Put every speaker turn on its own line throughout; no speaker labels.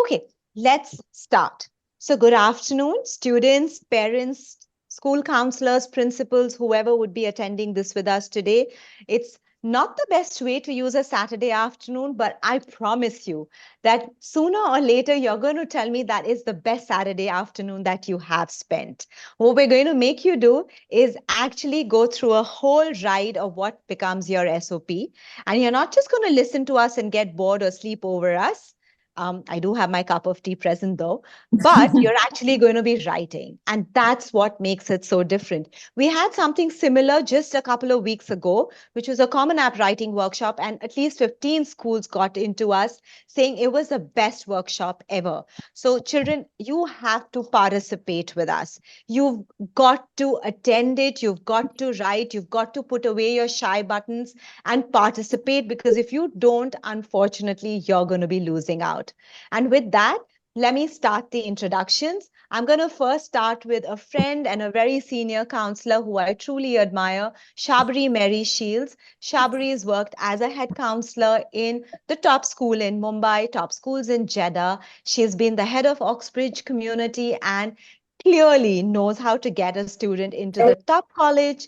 Okay, let's start. So good afternoon, students, parents, school counselors, principals, whoever would be attending this with us today. It's not the best way to use a Saturday afternoon, but I promise you that sooner or later, you're going to tell me that is the best Saturday afternoon that you have spent. What we're going to make you do is actually go through a whole ride of what becomes your SOP. And you're not just going to listen to us and get bored or sleep over us. I do have my cup of tea present though, but you're actually going to be writing. And that's what makes it so different. We had something similar just a couple of weeks ago, which was a Common App writing workshop. And at least 15 schools got into us saying it was the best workshop ever. So, children, you have to participate with us. You've got to attend it. You've got to write. You've got to put away your shy buttons and participate, because if you don't, unfortunately, you're going to be losing out. And with that, let me start the introductions. I'm going to first start with a friend and a very senior counselor who I truly admire, Shabri Mary Shields. Shabri has worked as a head counselor in the top school in Mumbai, top schools in Jeddah. She's been the head of Oxbridge community and clearly knows how to get a student into the top college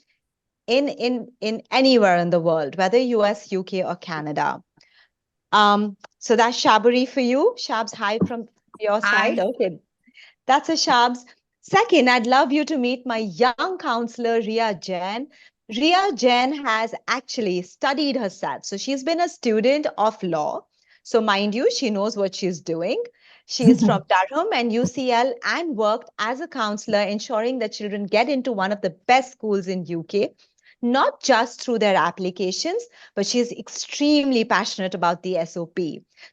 in anywhere in the world, whether US, UK, or Canada. So that's Shabari for you. Shabs, hi from your side.
Hi.
Okay, that's a Shabs. Second, I'd love you to meet my young counselor, Ria Jain. Ria Jain has actually studied herself. So she's been a student of law. So mind you, she knows what she's doing. She is from Durham and UCL and worked as a counselor, ensuring that children get into one of the best schools in UK, not just through their applications, but she's extremely passionate about the SOP.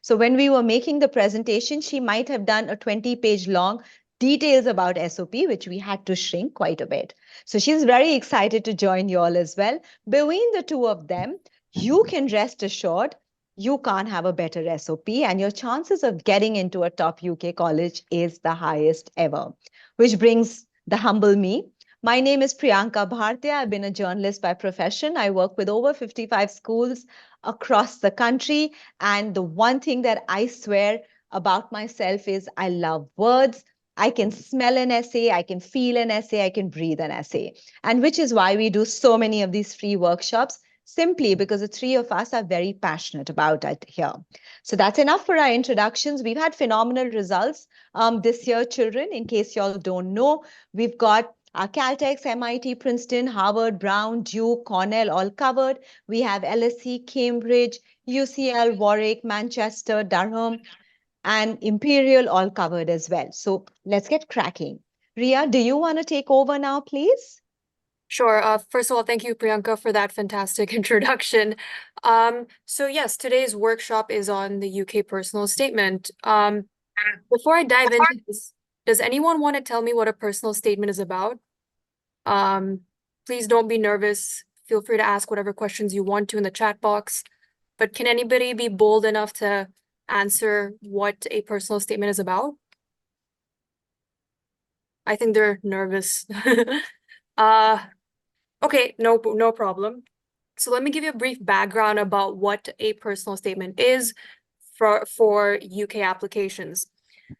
So when we were making the presentation, she might have done a 20-page long details about SOP, which we had to shrink quite a bit. So she's very excited to join you all as well. Between the two of them, you can rest assured you can't have a better SOP, and your chances of getting into a top UK college is the highest ever. Which brings the humble me. My name is Priyanka Bhartia. I've been a journalist by profession. I work with over 55 schools across the country. And the one thing that I swear about myself is I love words. I can smell an essay, I can feel an essay, I can breathe an essay. And which is why we do so many of these free workshops, simply because the three of us are very passionate about it here. So that's enough for our introductions. We've had phenomenal results this year, children. In case y'all don't know, we've got Caltech, MIT, Princeton, Harvard, Brown, Duke, Cornell, all covered. We have LSE, Cambridge, UCL, Warwick, Manchester, Durham, and Imperial all covered as well. So let's get cracking. Ria, do you want to take over now, please?
Sure. First of all, thank you, Priyanka, for that fantastic introduction. So yes, today's workshop is on the UK personal statement. Before I dive into this, does anyone want to tell me what a personal statement is about? Please don't be nervous. Feel free to ask whatever questions you want to in the chat box. But can anybody be bold enough to answer what a personal statement is about? I think they're nervous. Okay, no problem. So let me give you a brief background about what a personal statement is for UK applications.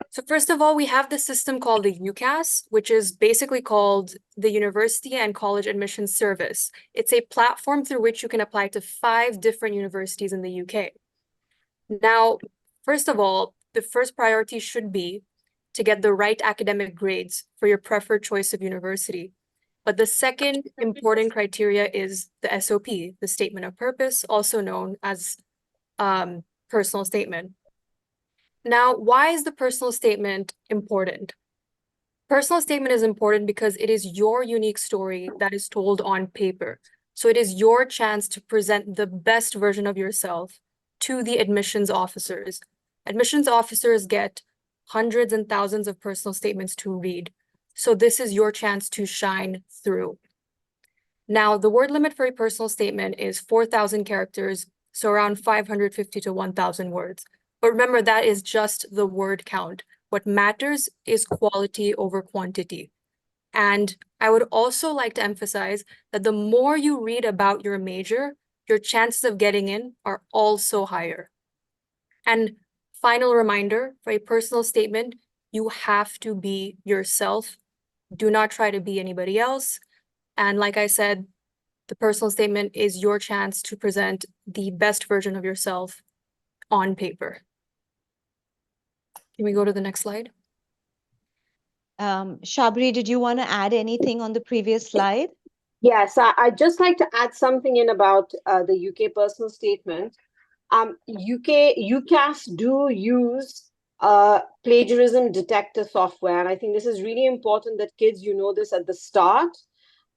So first of all, we have this system called the UCAS, which is basically called the University and College Admissions Service. It's a platform through which you can apply to 5 different universities in the UK. Now, first of all, the first priority should be to get the right academic grades for your preferred choice of university. But the second important criteria is the SOP, the Statement of Purpose, also known as personal statement. Now, why is the personal statement important? Personal statement is important because it is your unique story that is told on paper. So it is your chance to present the best version of yourself to the admissions officers. Admissions officers get hundreds and thousands of personal statements to read. So this is your chance to shine through. Now, the word limit for a personal statement is 4,000 characters, so around 550 to 1,000 words. But remember, that is just the word count. What matters is quality over quantity. And I would also like to emphasize that the more you read about your major, your chances of getting in are also higher. And Final reminder, for a personal statement, you have to be yourself. Do not try to be anybody else. And like I said, the personal statement is your chance to present the best version of yourself on paper. Can we go to the next slide?
Shabri, did you want to add anything on the previous slide?
Yes, I'd just like to add something in about the UK personal statement. UK UCAS do use plagiarism detector software, and I think this is really important that kids, you know this at the start.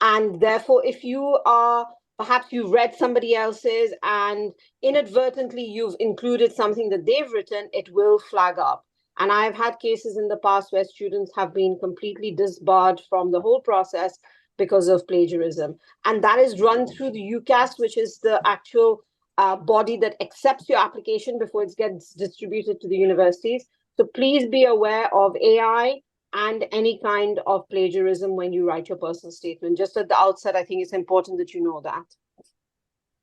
And therefore, if you are perhaps you've read somebody else's and inadvertently you've included something that they've written, it will flag up. And I've had cases in the past where students have been completely disbarred from the whole process because of plagiarism. And that is run through the UCAS, which is the actual body that accepts your application before it gets distributed to the universities. So please be aware of AI and any kind of plagiarism when you write your personal statement. Just at the outset, I think it's important that you know that.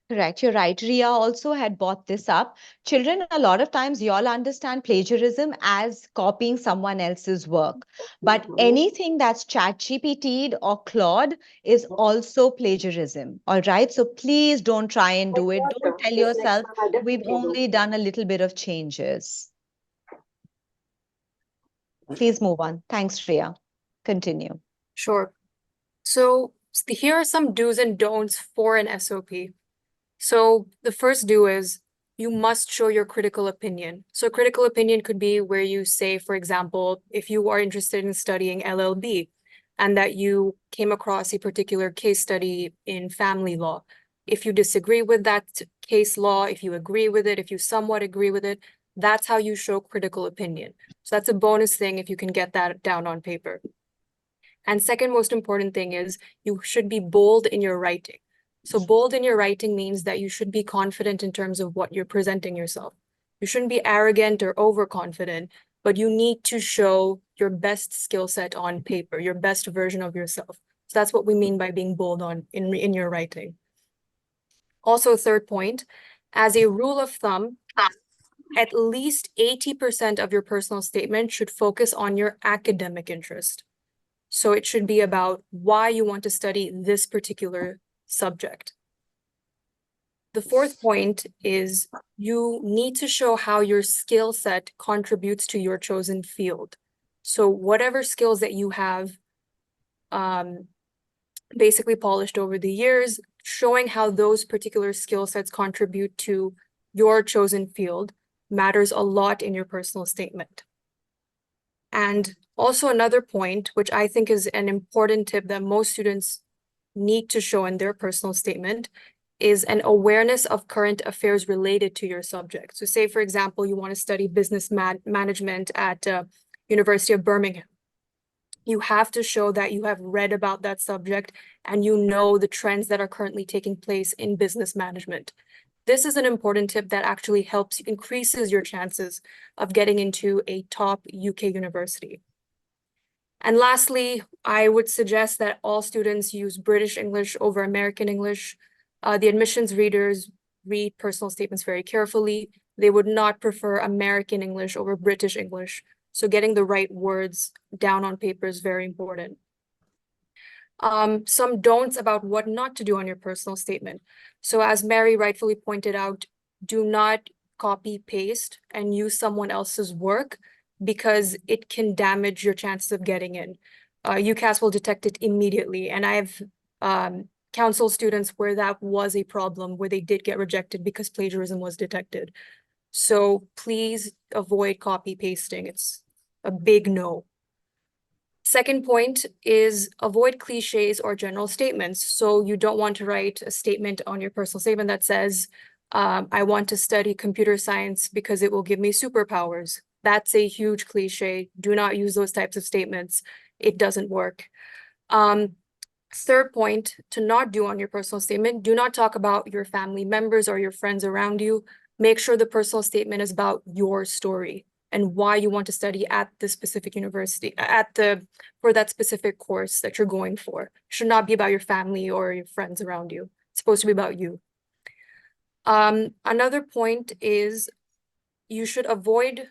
Correct, you're right. Ria also had brought this up. Children, a lot of times you all understand plagiarism as copying someone else's work. But anything that's ChatGPT'd or Claude is also plagiarism. All right. So please don't try and do it. Don't tell yourself we've only done a little bit of changes. Please move on. Thanks, Ria. Continue.
Sure. So here are some do's and don'ts for an SOP. So the first do is you must show your critical opinion. So critical opinion could be where you say, for example, if you are interested in studying LLB and that you came across a particular case study in family law. If you disagree with that case law, if you agree with it, if you somewhat agree with it, that's how you show critical opinion. So that's a bonus thing if you can get that down on paper. And second most important thing is you should be bold in your writing. So bold in your writing means that you should be confident in terms of what you're presenting yourself. You shouldn't be arrogant or overconfident, but you need to show your best skill set on paper, your best version of yourself. So that's what we mean by being bold in your writing. Also, third point, as a rule of thumb, at least 80% of your personal statement should focus on your academic interest. So it should be about why you want to study this particular subject. The fourth point is you need to show how your skill set contributes to your chosen field. So whatever skills that you have basically polished over the years, showing how those particular skill sets contribute to your chosen field matters a lot in your personal statement. And also another point, which I think is an important tip that most students need to show in their personal statement, is an awareness of current affairs related to your subject. So say, for example, you want to study business management at University of Birmingham. You have to show that you have read about that subject and you know the trends that are currently taking place in business management. This is an important tip that actually increases your chances of getting into a top UK university. And lastly, I would suggest that all students use British English over American English. The admissions readers read personal statements very carefully. They would not prefer American English over British English. So getting the right words down on paper is very important. Some don'ts about what not to do on your personal statement. So as Mary rightfully pointed out, do not copy paste and use someone else's work because it can damage your chances of getting in. UCAS will detect it immediately. And I've counseled students where that was a problem, where they did get rejected because plagiarism was detected. So please avoid copy pasting. It's a big no. Second point is avoid cliches or general statements. So you don't want to write a statement on your personal statement that says, I want to study computer science because it will give me superpowers. That's a huge cliche. Do not use those types of statements. It doesn't work. Third point to not do on your personal statement, do not talk about your family members or your friends around you. Make sure the personal statement is about your story and why you want to study at the specific university, for that specific course that you're going for. It should not be about your family or your friends around you. It's supposed to be about you. Another point is you should avoid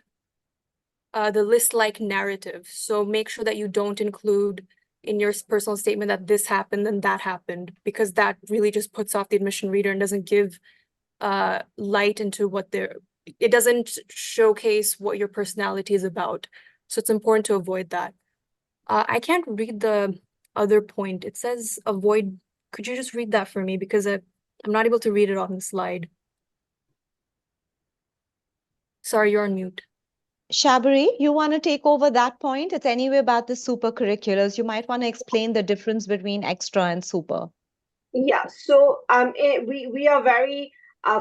the list-like narrative. So make sure that you don't include in your personal statement that this happened and that happened, because that really just puts off the admission reader and doesn't give light into what it doesn't showcase what your personality is about. So it's important to avoid that. I can't read the other point. It says avoid. Could you just read that for me? Because I'm not able to read it on the slide. Sorry, you're on mute.
Shabari, you want to take over that point? It's anyway about the super curriculars. You might want to explain the difference between extra and super.
Yeah, so we are very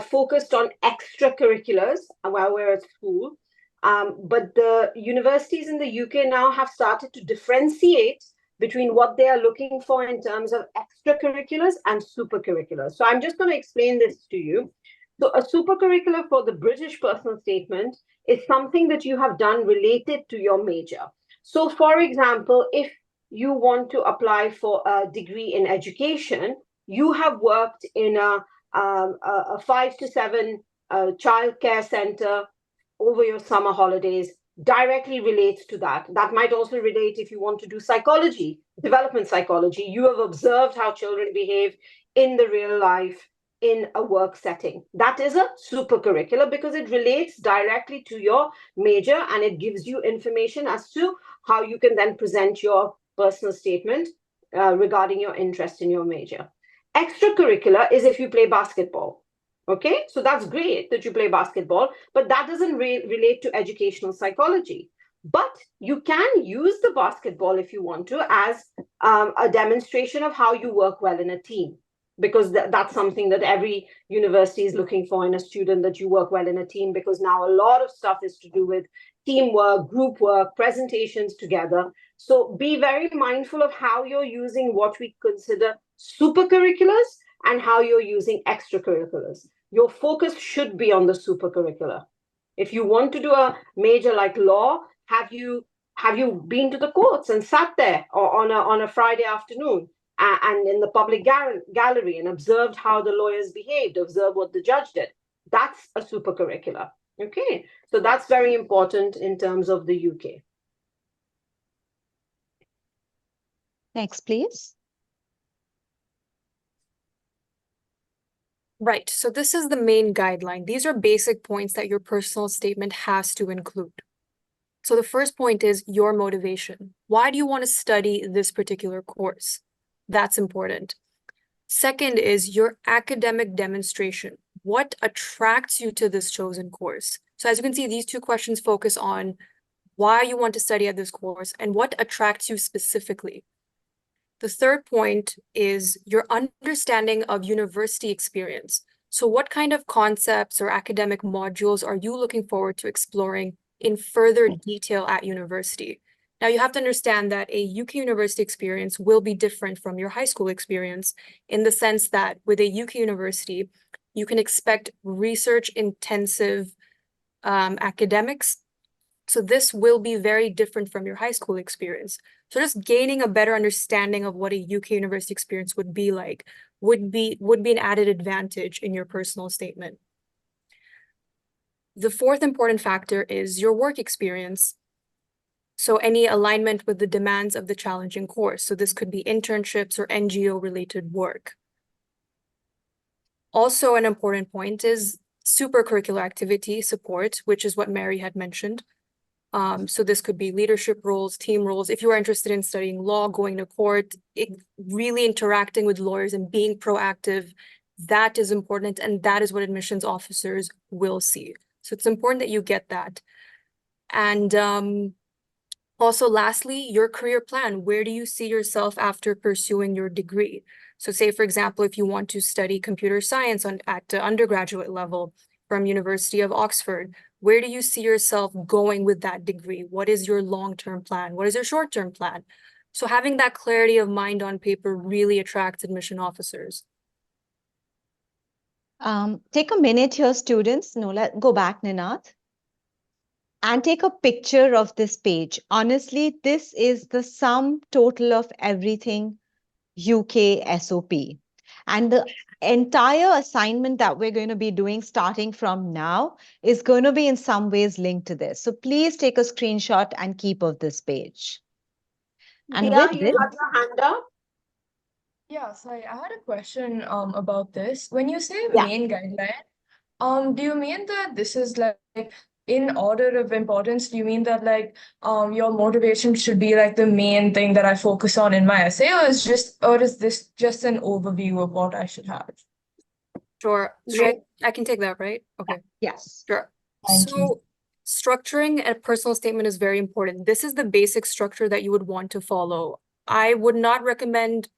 focused on extracurriculars while we're at school. But the universities in the UK now have started to differentiate between what they are looking for in terms of extracurriculars and supercurriculars. So I'm just going to explain this to you. So a supercurricular for the British personal statement is something that you have done related to your major. So for example, if you want to apply for a degree in education, you have worked in a 5 to 7 childcare center over your summer holidays, directly relates to that. That might also relate if you want to do psychology, development psychology. You have observed how children behave in the real life in a work setting. That is a supercurricular because it relates directly to your major and it gives you information as to how you can then present your personal statement regarding your interest in your major. Extracurricular is if you play basketball. Okay, so that's great that you play basketball, but that doesn't relate to educational psychology. But you can use the basketball if you want to as a demonstration of how you work well in a team, because that's something that every university is looking for in a student, that you work well in a team, because now a lot of stuff is to do with teamwork, group work, presentations together. So be very mindful of how you're using what we consider supercurriculars and how you're using extracurriculars. Your focus should be on the supercurricular. If you want to do a major like law, have you been to the courts and sat there or on a Friday afternoon and in the public gallery and observed how the lawyers behaved, observed what the judge did? That's a supercurricular. Okay, so that's very important in terms of the UK.
Next, please.
Right, so this is the main guideline. These are basic points that your personal statement has to include. So the first point is your motivation. Why do you want to study this particular course? That's important. Second is your academic demonstration. What attracts you to this chosen course? So as you can see, these two questions focus on why you want to study at this course and what attracts you specifically. The third point is your understanding of university experience. So what kind of concepts or academic modules are you looking forward to exploring in further detail at university? Now, you have to understand that a UK university experience will be different from your high school experience in the sense that with a UK university, you can expect research-intensive academics. So this will be very different from your high school experience. So just gaining a better understanding of what a UK university experience would be like would be an added advantage in your personal statement. The fourth important factor is your work experience. So any alignment with the demands of the challenging course. So this could be internships or NGO-related work. Also, an important point is supercurricular activity support, which is what Mary had mentioned. So this could be leadership roles, team roles. If you are interested in studying law, going to court, really interacting with lawyers and being proactive, that is important. And that is what admissions officers will see. So it's important that you get that. And also, lastly, your career plan. Where do you see yourself after pursuing your degree? So say, for example, if you want to study computer science at the undergraduate level from University of Oxford, where do you see yourself going with that degree? What is your long-term plan? What is your short-term plan? So having that clarity of mind on paper really attracts admission officers.
Take a minute here, students. No, go back, Ninath. And take a picture of this page. Honestly, this is the sum total of everything UK SOP. And the entire assignment that we're going to be doing starting from now is going to be in some ways linked to this. So please take a screenshot and keep of this page. And
Dia,
with
you
this,
had your hand up?
Yeah, sorry, I had a question about this. When you say
Yeah.
main guideline, do you mean that this is like in order of importance? Do you mean that like your motivation should be like the main thing that I focus on in my essay, or is this just an overview of what I should have?
Sure. I can take that, right? Okay.
yes.
Sure.
Thank you.
So structuring a personal statement is very important. This is the basic structure that you would want to follow. I would not recommend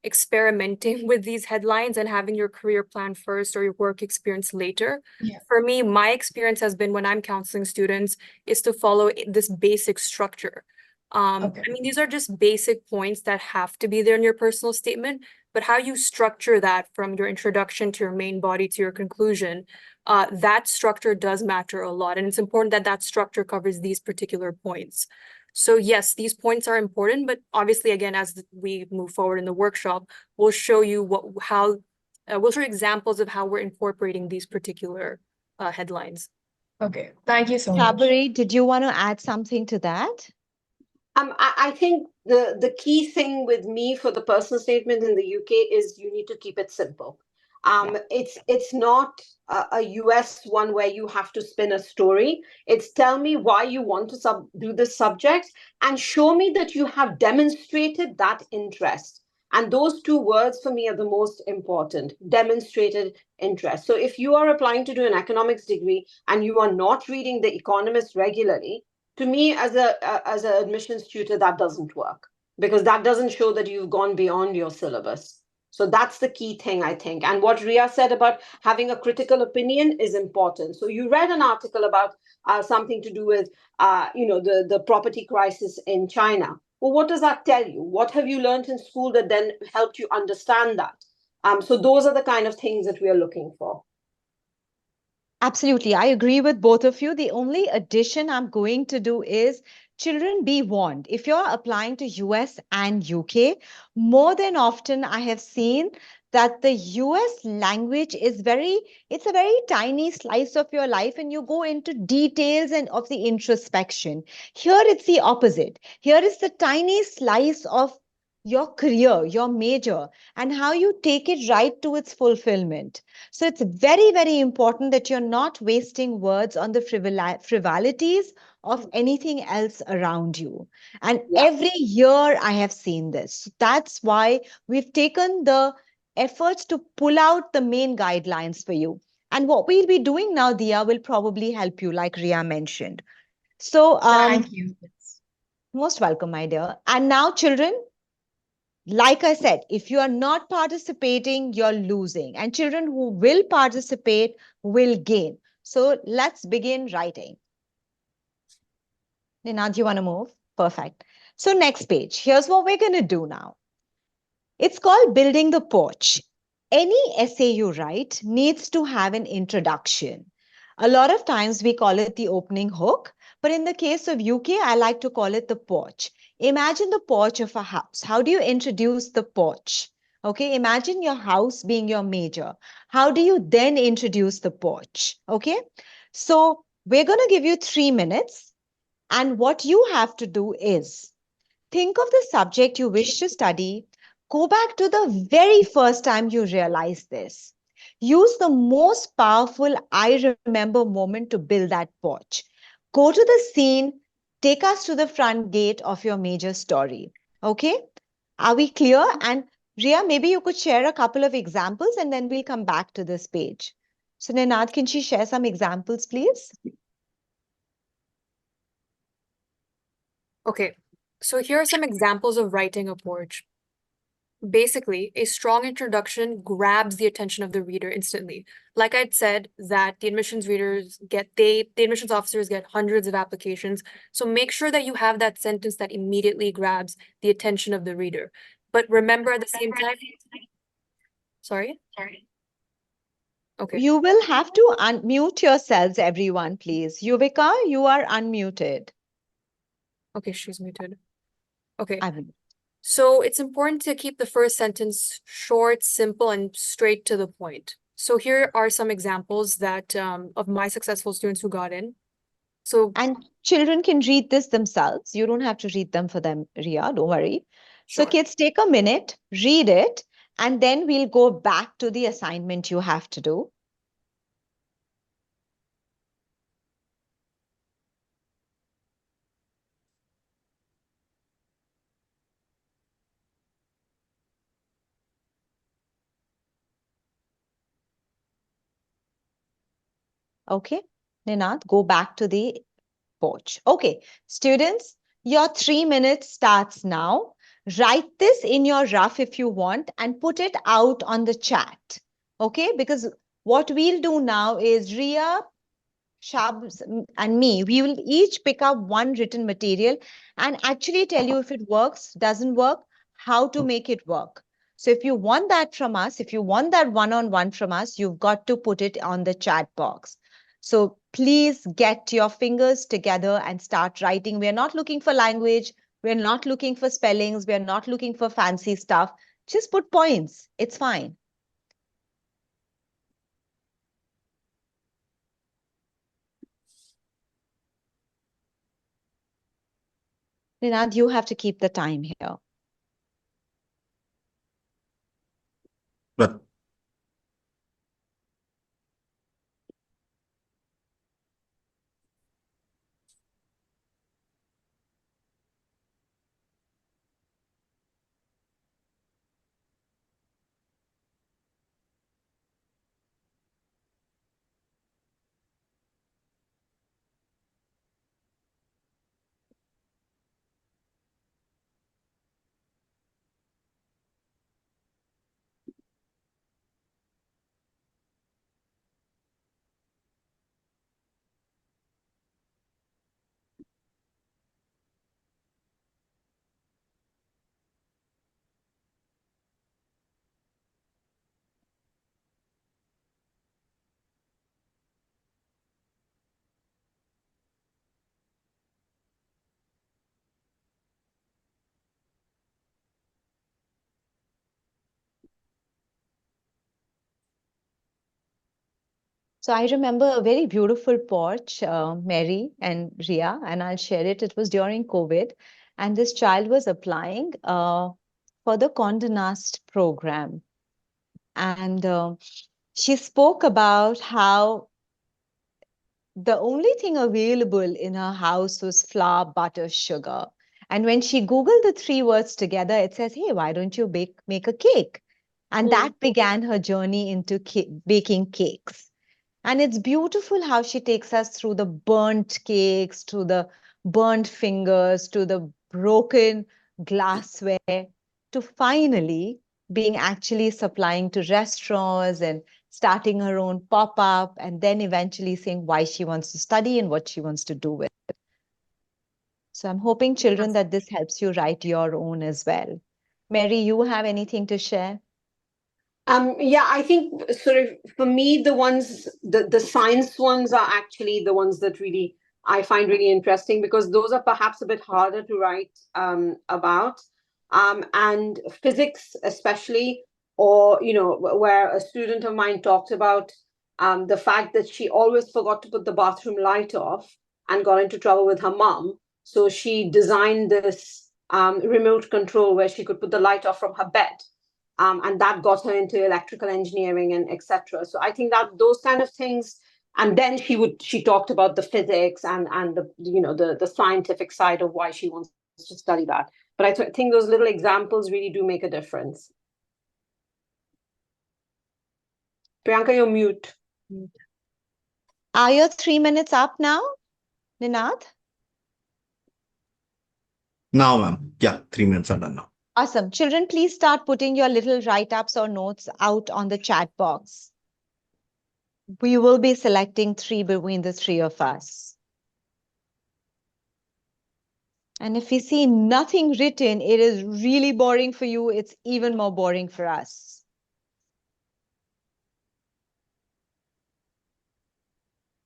experimenting with these headlines and having your career plan first or your work experience later.
Yeah.
For me, my experience has been when I'm counseling students is to follow this basic structure.
Okay.
I mean, these are just basic points that have to be there in your personal statement, but how you structure that from your introduction to your main body to your conclusion, that structure does matter a lot. And it's important that that structure covers these particular points. So yes, these points are important, but obviously, again, as we move forward in the workshop, we'll show you we'll show you examples of how we're incorporating these particular headlines.
Okay, thank you so much.
Sabri, did you want to add something to that?
I think the key thing with me for the personal statement in the UK is you need to keep it simple. It's not a US one where you have to spin a story. It's tell me why you want to do this subject and show me that you have demonstrated that interest. And those two words for me are the most important, demonstrated interest. So if you are applying to do an economics degree and you are not reading The Economist regularly, to me as an admissions tutor, that doesn't work because that doesn't show that you've gone beyond your syllabus. So that's the key thing, I think. And what Ria said about having a critical opinion is important. So you read an article about something to do with the property crisis in China. Well, what does that tell you? What have you learned in school that then helped you understand that? So those are the kind of things that we are looking for.
Absolutely. I agree with both of you. The only addition I'm going to do is children be warned. If you're applying to US and UK, more than often I have seen that the US language is it's a very tiny slice of your life and you go into details and of the introspection. Here it's the opposite. Here is the tiny slice of your career, your major, and how you take it right to its fulfillment. So it's very, very important that you're not wasting words on the frivolities of anything else around you. And every year I have seen this. That's why we've taken the efforts to pull out the main guidelines for you. And what we'll be doing now, Dia, will probably help you, like Ria mentioned. So,
Thank you.
most welcome, my dear. And now, children, like I said, if you are not participating, you're losing. And children who will participate will gain. So let's begin writing. Nina, do you want to move? Perfect. So next page. Here's what we're going to do now. It's called building the porch. Any essay you write needs to have an introduction. A lot of times we call it the opening hook, but in the case of UK, I like to call it the porch. Imagine the porch of a house. How do you introduce the porch? Okay, imagine your house being your major. How do you then introduce the porch? Okay, so we're going to give you 3 minutes. And what you have to do is think of the subject you wish to study. Go back to the very first time you realized this. Use the most powerful I remember moment to build that porch. Go to the scene, take us to the front gate of your major story. Okay? Are we clear? And Ria, maybe you could share a couple of examples and then we'll come back to this page. So Ninad, can she share some examples, please?
Okay, so here are some examples of writing a porch. Basically, a strong introduction grabs the attention of the reader instantly. Like I'd said, that the admissions officers get hundreds of applications. So make sure that you have that sentence that immediately grabs the attention of the reader. But remember at the same time, sorry? Okay.
You will have to unmute yourselves, everyone, please. Yuvika, you are unmuted.
Okay, she's muted. Okay. So it's important to keep the first sentence short, simple, and straight to the point. So here are some examples that of my successful students who got in. So
And children can read this themselves. You don't have to read them for them, Ria, don't worry. So
sure.
kids, take a minute, read it, and then we'll go back to the assignment you have to do. Okay, Ninad, go back to the porch. Okay, students, your 3 minutes starts now. Write this in your rough if you want and put it out on the chat. Okay, because what we'll do now is Ria, Shabs, and me, we will each pick up one written material and actually tell you if it works, doesn't work, how to make it work. So if you want that from us, if you want that one-on-one from us, you've got to put it on the chat box. So please get your fingers together and start writing. We're not looking for language. We're not looking for spellings. We're not looking for fancy stuff. Just put points. It's fine. Ninad, you have to keep the time here.
But
So I remember a very beautiful porch, Mary and Ria, and I'll share it. It was during COVID, and this child was applying for the Condé Nast program. And she spoke about how the only thing available in her house was flour, butter, sugar. And when she Googled the three words together, it says, hey, why don't you make a cake? And that began her journey into baking cakes. And it's beautiful how she takes us through the burnt cakes, to the burnt fingers, to the broken glassware, to finally being actually supplying to restaurants and starting her own pop-up, and then eventually saying why she wants to study and what she wants to do with it. So I'm hoping, children, that this helps you write your own as well. Mary, you have anything to share?
Yeah, I think sort of for me, the science ones are actually the ones that really I find really interesting, because those are perhaps a bit harder to write about. And physics, especially, or where a student of mine talked about the fact that she always forgot to put the bathroom light off and got into trouble with her mom. So she designed this remote control where she could put the light off from her bed. And that got her into electrical engineering and etc. So I think that those kind of things, and then she talked about the physics and the scientific side of why she wants to study that. But I think those little examples really do make a difference. Priyanka, you're mute.
Are your 3 minutes up now, Ninad?
now, ma'am, yeah, 3 minutes are done now.
Awesome. Children, please start putting your little write-ups or notes out on the chat box. We will be selecting 3 between the 3 of us. And if we see nothing written, it is really boring for you. It's even more boring for us.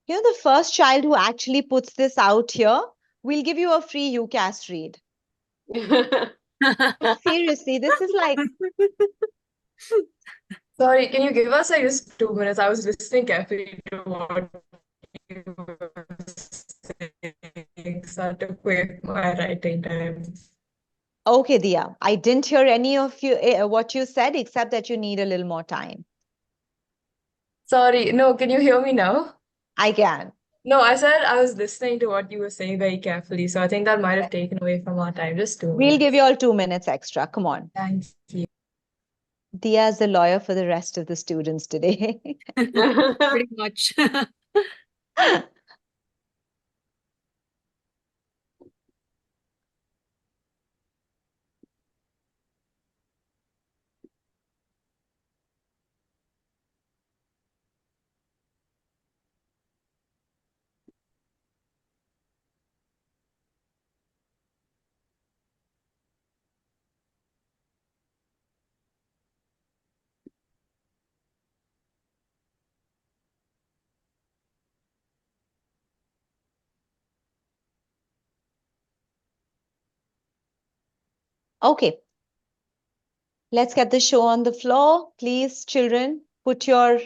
The first child who actually puts this out here, we'll give you a free UCAS read. Seriously, this is like,
Sorry, can you give us like just 2 minutes? I was listening carefully to what you were saying, so I took away my writing time.
okay, Dia, I didn't hear any of you what you said except that you need a little more time.
Sorry, no, can you hear me now?
I can.
No, I said I was listening to what you were saying very carefully, so I think that might have taken away from our time. Just 2
We'll give
minutes.
you all 2 minutes extra. Come on.
Thank you.
Dia is the lawyer for the rest of the students today.
Pretty much.
Okay, let's get the show on the floor. Please, children, put your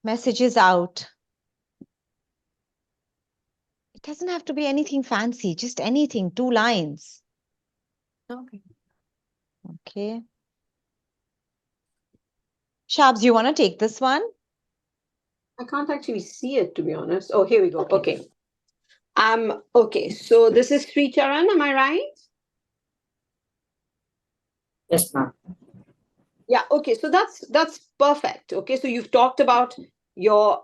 messages out. It doesn't have to be anything fancy, just anything, 2 lines.
Okay.
Okay. Shabs, you want to take this one?
I can't actually see it, to be honest. Oh, here we go.
Okay.
Okay. Okay, so this is Sri Charan, am I right?
Yes, ma'am.
Yeah, okay, so that's perfect. Okay, so you've talked about your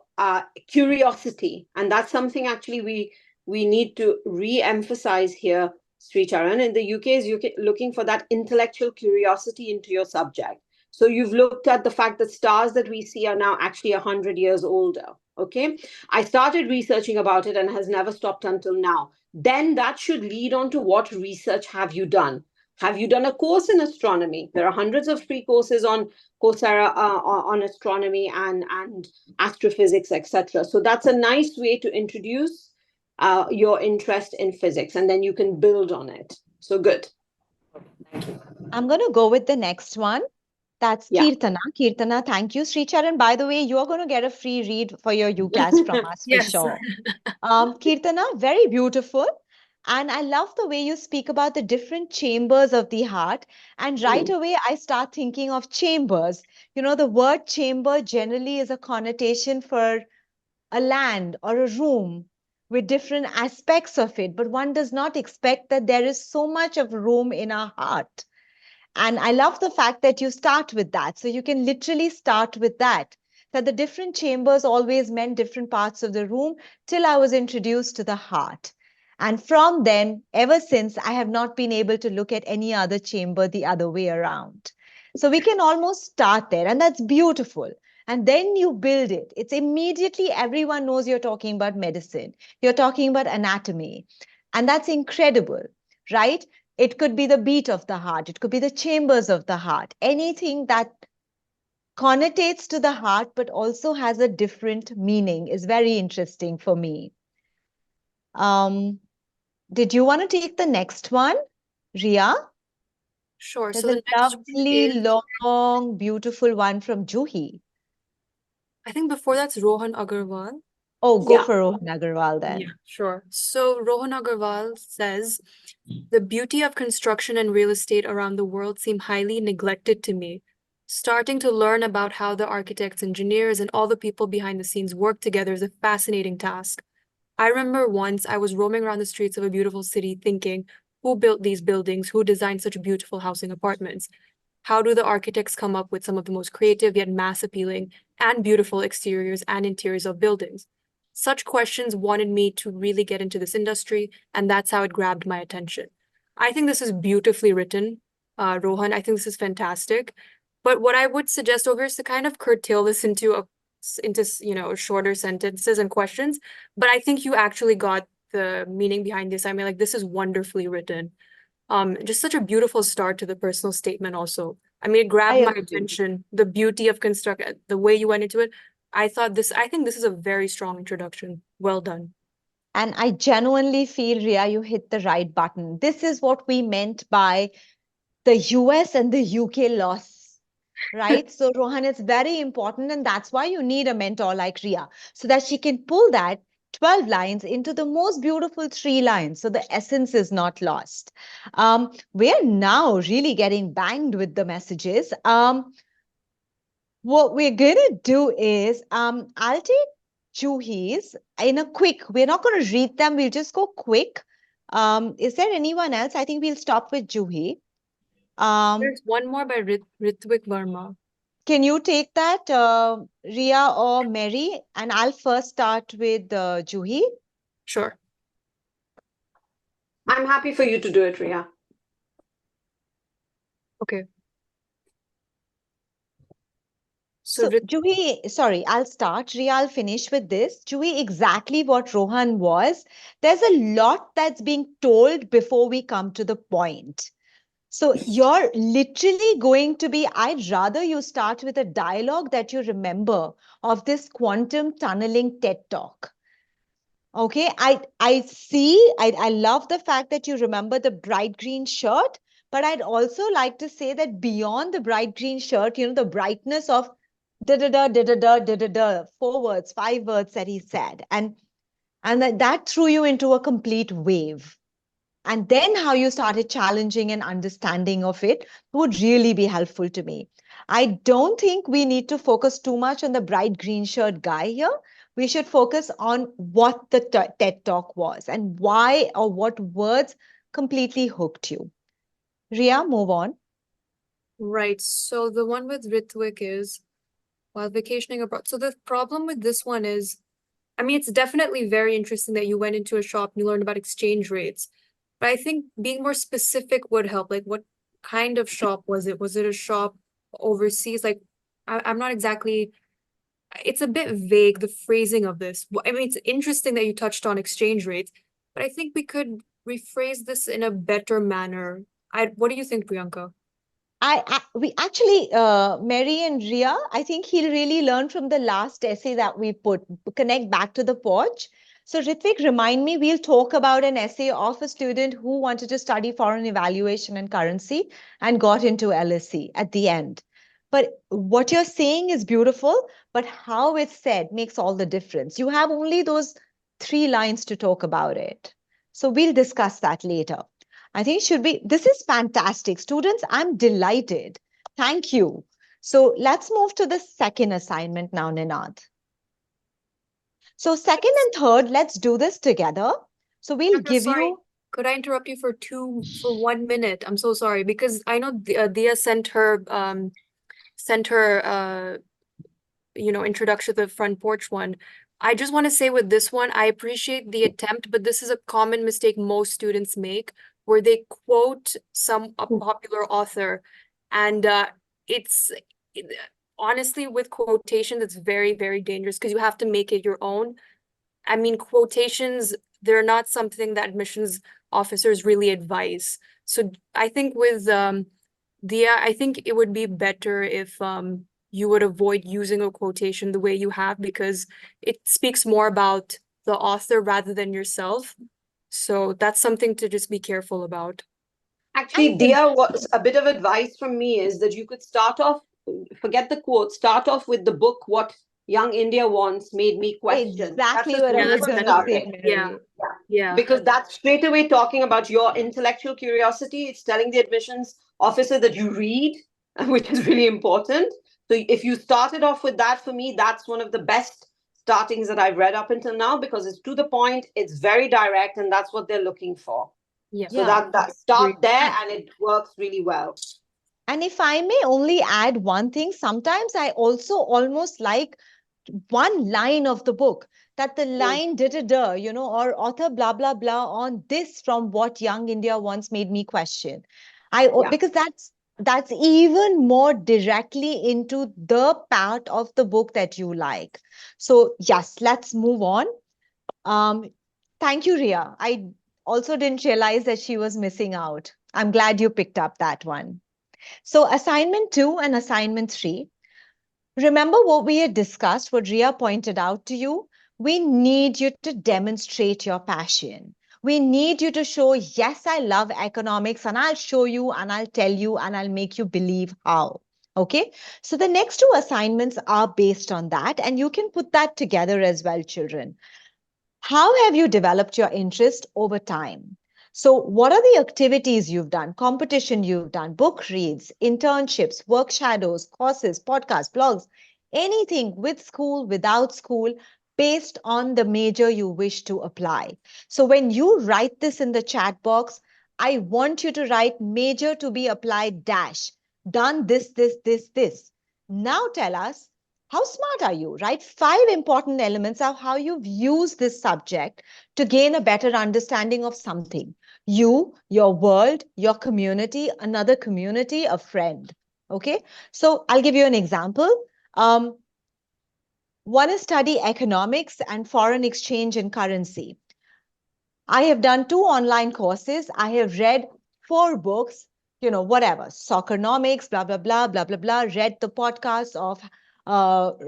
curiosity, and that's something actually we need to re-emphasize here, Sri Charan. In the UK is looking for that intellectual curiosity into your subject. So you've looked at the fact that stars that we see are now actually 100 years older. Okay, I started researching about it and has never stopped until now. Then that should lead on to what research have you done? Have you done a course in astronomy? There are hundreds of free courses on Coursera on astronomy and astrophysics, etc. So that's a nice way to introduce your interest in physics, and then you can build on it. So good.
Thank you.
I'm going to go with the next one. That's
Yeah.
Kirtana. Kirtana, thank you. Sri Charan, by the way, you're going to get a free read for your UCAS from us for
Yes.
sure. Kirtana, very beautiful. And I love the way you speak about the different chambers of the heart. And right away, I start thinking of chambers. You know, the word chamber generally is a connotation for a land or a room with different aspects of it. But one does not expect that there is so much of room in our heart. And I love the fact that you start with that. So you can literally start with that. That the different chambers always meant different parts of the room till I was introduced to the heart. And from then, ever since, I have not been able to look at any other chamber the other way around. So we can almost start there, and that's beautiful. And then you build it. It's immediately everyone knows you're talking about medicine, you're talking about anatomy. And that's incredible, right? It could be the beat of the heart. It could be the chambers of the heart. Anything that connotates to the heart, but also has a different meaning is very interesting for me. Did you want to take the next one, Ria?
Sure.
There's
So
a
the next one
lovely,
is,
long, beautiful one from Juhi.
I think before that's Rohan Agarwal.
Oh, go
Yeah.
for Rohan Agarwal then.
Yeah, sure. So Rohan Agarwal says, the beauty of construction and real estate around the world seem highly neglected to me. Starting to learn about how the architects, engineers, and all the people behind the scenes work together is a fascinating task. I remember once I was roaming around the streets of a beautiful city thinking, who built these buildings? Who designed such beautiful housing apartments? How do the architects come up with some of the most creative yet mass appealing and beautiful exteriors and interiors of buildings? Such questions wanted me to really get into this industry, and that's how it grabbed my attention. I think this is beautifully written, Rohan. I think this is fantastic. But what I would suggest over is to kind of curtail this into shorter sentences and questions. But I think you actually got the meaning behind this. I mean, like, this is wonderfully written. Just such a beautiful start to the personal statement also. I mean, it grabbed my
agree.
attention, the beauty of the way you went into it. I think this is a very strong introduction. Well done.
And I genuinely feel, Ria, you hit the right button. This is what we meant by the US and the UK loss, right? So, Rohan, it's very important. And that's why you need a mentor like Ria, so that she can pull that 12 lines into the most beautiful 3 lines. So the essence is not lost. We're now really getting banged with the messages. What we're going to do is I'll take Juhi's in a quick, we're not going to read them, we'll just go quick. Is there anyone else? I think we'll stop with Juhi.
There's one more by Ritvik Verma.
Can you take that, Ria or Mary? And I'll first start with Juhi.
Sure.
I'm happy for you to do it, Ria.
Okay.
So, Juhi, sorry, I'll start. Ria, I'll finish with this. Juhi, exactly what Rohan was. There's a lot that's being told before we come to the point. So you're literally going to be, I'd rather you start with a dialogue that you remember of this quantum tunneling TED talk. Okay, I love the fact that you remember the bright green shirt, but I'd also like to say that beyond the bright green shirt, the brightness of da da da da da da da da da, 4 words, 5 words that he said, and that threw you into a complete wave. And then how you started challenging and understanding of it would really be helpful to me. I don't think we need to focus too much on the bright green shirt guy here. We should focus on what the TED talk was and why or what words completely hooked you. Ria, move on.
Right. So the one with Ritvik is while vacationing abroad. So the problem with this one is, I mean, it's definitely very interesting that you went into a shop and you learned about exchange rates. But I think being more specific would help. Like, what kind of shop was it? Was it a shop overseas? Like, I'm not exactly, it's a bit vague, the phrasing of this. I mean, it's interesting that you touched on exchange rates, but I think we could rephrase this in a better manner. What do you think, Priyanka?
We actually, Mary and Ria, I think he'll really learn from the last essay that we put, connect back to the porch. So Ritvik, remind me, we'll talk about an essay of a student who wanted to study foreign evaluation and currency and got into LSE at the end. But what you're saying is beautiful, but how it's said makes all the difference. You have only those 3 lines to talk about it. So we'll discuss that later. I think this is fantastic. Students, I'm delighted. Thank you. So let's move to the second assignment now, Ninad. So second and third, let's do this together. So we'll give you.
Could I interrupt you for 1 minute? I'm so sorry because I know Dia sent her introduction to the front porch one. I just want to say with this one, I appreciate the attempt, but this is a common mistake most students make where they quote a popular author, and honestly, with quotation, it's very, very dangerous because you have to make it your own. I mean, quotations, they're not something that admissions officers really advise. So I think with Dia, I think it would be better if you would avoid using a quotation the way you have, because it speaks more about the author rather than yourself. So that's something to just be careful about.
Actually, Dia, a bit of advice from me is that you could start off, forget the quote, start off with the book, What Young India Wants Made Me Question.
Exactly what I was going to say, Mary.
Yeah.
Because that's straight away talking about your intellectual curiosity. It's telling the admissions officer that you read, which is really important. So if you started off with that, for me, that's one of the best startings that I've read up until now, because it's to the point, it's very direct, and that's what they're looking for.
Yeah.
So that start there, and it works really well.
And if I may only add one thing, sometimes I also almost like one line of the book, that the line da-da-da, or author blah, blah, blah on this from What Young India Wants Made Me Question. Because that's even more directly into the part of the book that you like. So yes, let's move on. Thank you, Ria. I also didn't realize that she was missing out. I'm glad you picked up that one. So assignment 2 and assignment 3. Remember what we had discussed, what Ria pointed out to you? We need you to demonstrate your passion. We need you to show, yes, I love economics, and I'll show you and I'll tell you and I'll make you believe how. Okay. So the next two assignments are based on that, and you can put that together as well, children. How have you developed your interest over time? So, what are the activities you've done, competition you've done, book reads, internships, work shadows, courses, podcasts, blogs, anything with school, without school, based on the major you wish to apply? So, when you write this in the chat box, I want you to write major to be applied dash, done this. Now tell us, how smart are you? Write 5 important elements of how you've used this subject to gain a better understanding of something. You, your world, your community, another community, a friend. Okay. So I'll give you an example. Want to study economics and foreign exchange and currency. I have done 2 online courses. I have read 4 books, whatever, soccernomics, blah, blah, blah, blah, blah, blah. Read the podcasts of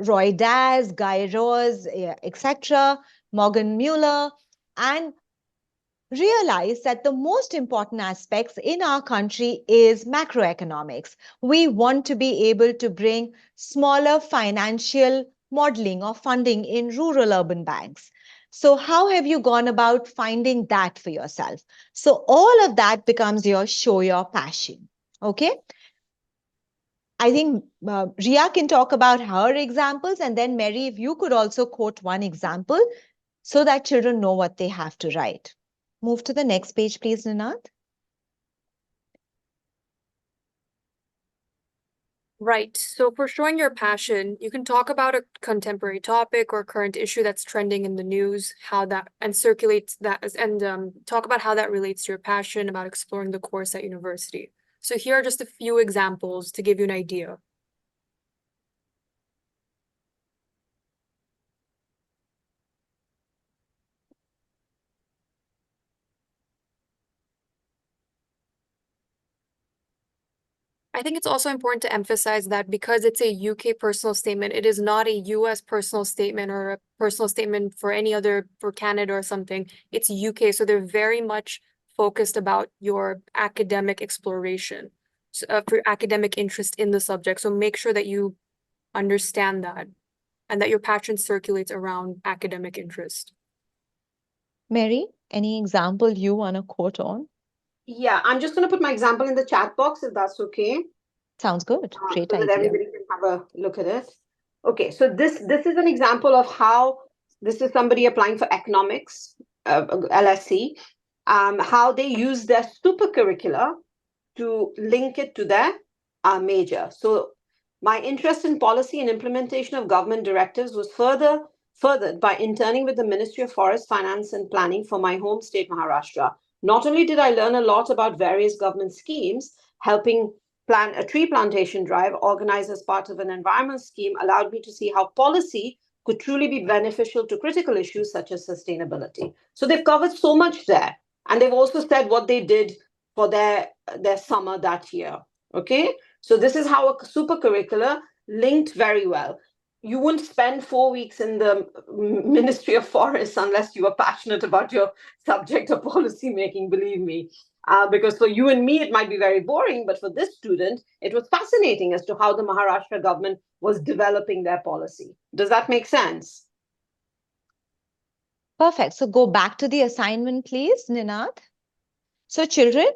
Roy Daz, Guy Raz, etc., Morgan Mueller, and realize that the most important aspects in our country is macroeconomics. We want to be able to bring smaller financial modeling or funding in rural urban banks. So how have you gone about finding that for yourself? So all of that becomes your show your passion. Okay. I think Ria can talk about her examples, and then Mary, if you could also quote one example so that children know what they have to write. Move to the next page, please, Ninad.
Right. So for showing your passion, you can talk about a contemporary topic or current issue that's trending in the news, how that and circulates that and talk about how that relates to your passion about exploring the course at university. So here are just a few examples to give you an idea. I think it's also important to emphasize that because it's a UK personal statement, it is not a US personal statement or a personal statement for any other, for Canada or something. It's UK, so they're very much focused about your academic exploration, for academic interest in the subject. So make sure that you understand that and that your passion circulates around academic interest.
Mary, any example you want to quote on?
Yeah, I'm just going to put my example in the chat box if that's okay.
Sounds good. Great
So that
idea.
everybody can have a look at it. Okay, so this is an example of how this is somebody applying for economics, LSC, how they use their super curricula to link it to their major. So my interest in policy and implementation of government directives was furthered by interning with the Ministry of Forest, Finance and Planning for my home state, Maharashtra. Not only did I learn a lot about various government schemes, helping plan a tree plantation drive organized as part of an environment scheme allowed me to see how policy could truly be beneficial to critical issues such as sustainability. So they've covered so much there. And they've also said what they did for their summer that year. Okay, so this is how a super curricular linked very well. You wouldn't spend 4 weeks in the Ministry of Forests unless you were passionate about your subject or policy making, believe me. Because for you and me, it might be very boring, but for this student, it was fascinating as to how the Maharashtra government was developing their policy. Does that make sense?
Perfect. So go back to the assignment, please, Ninad. So children,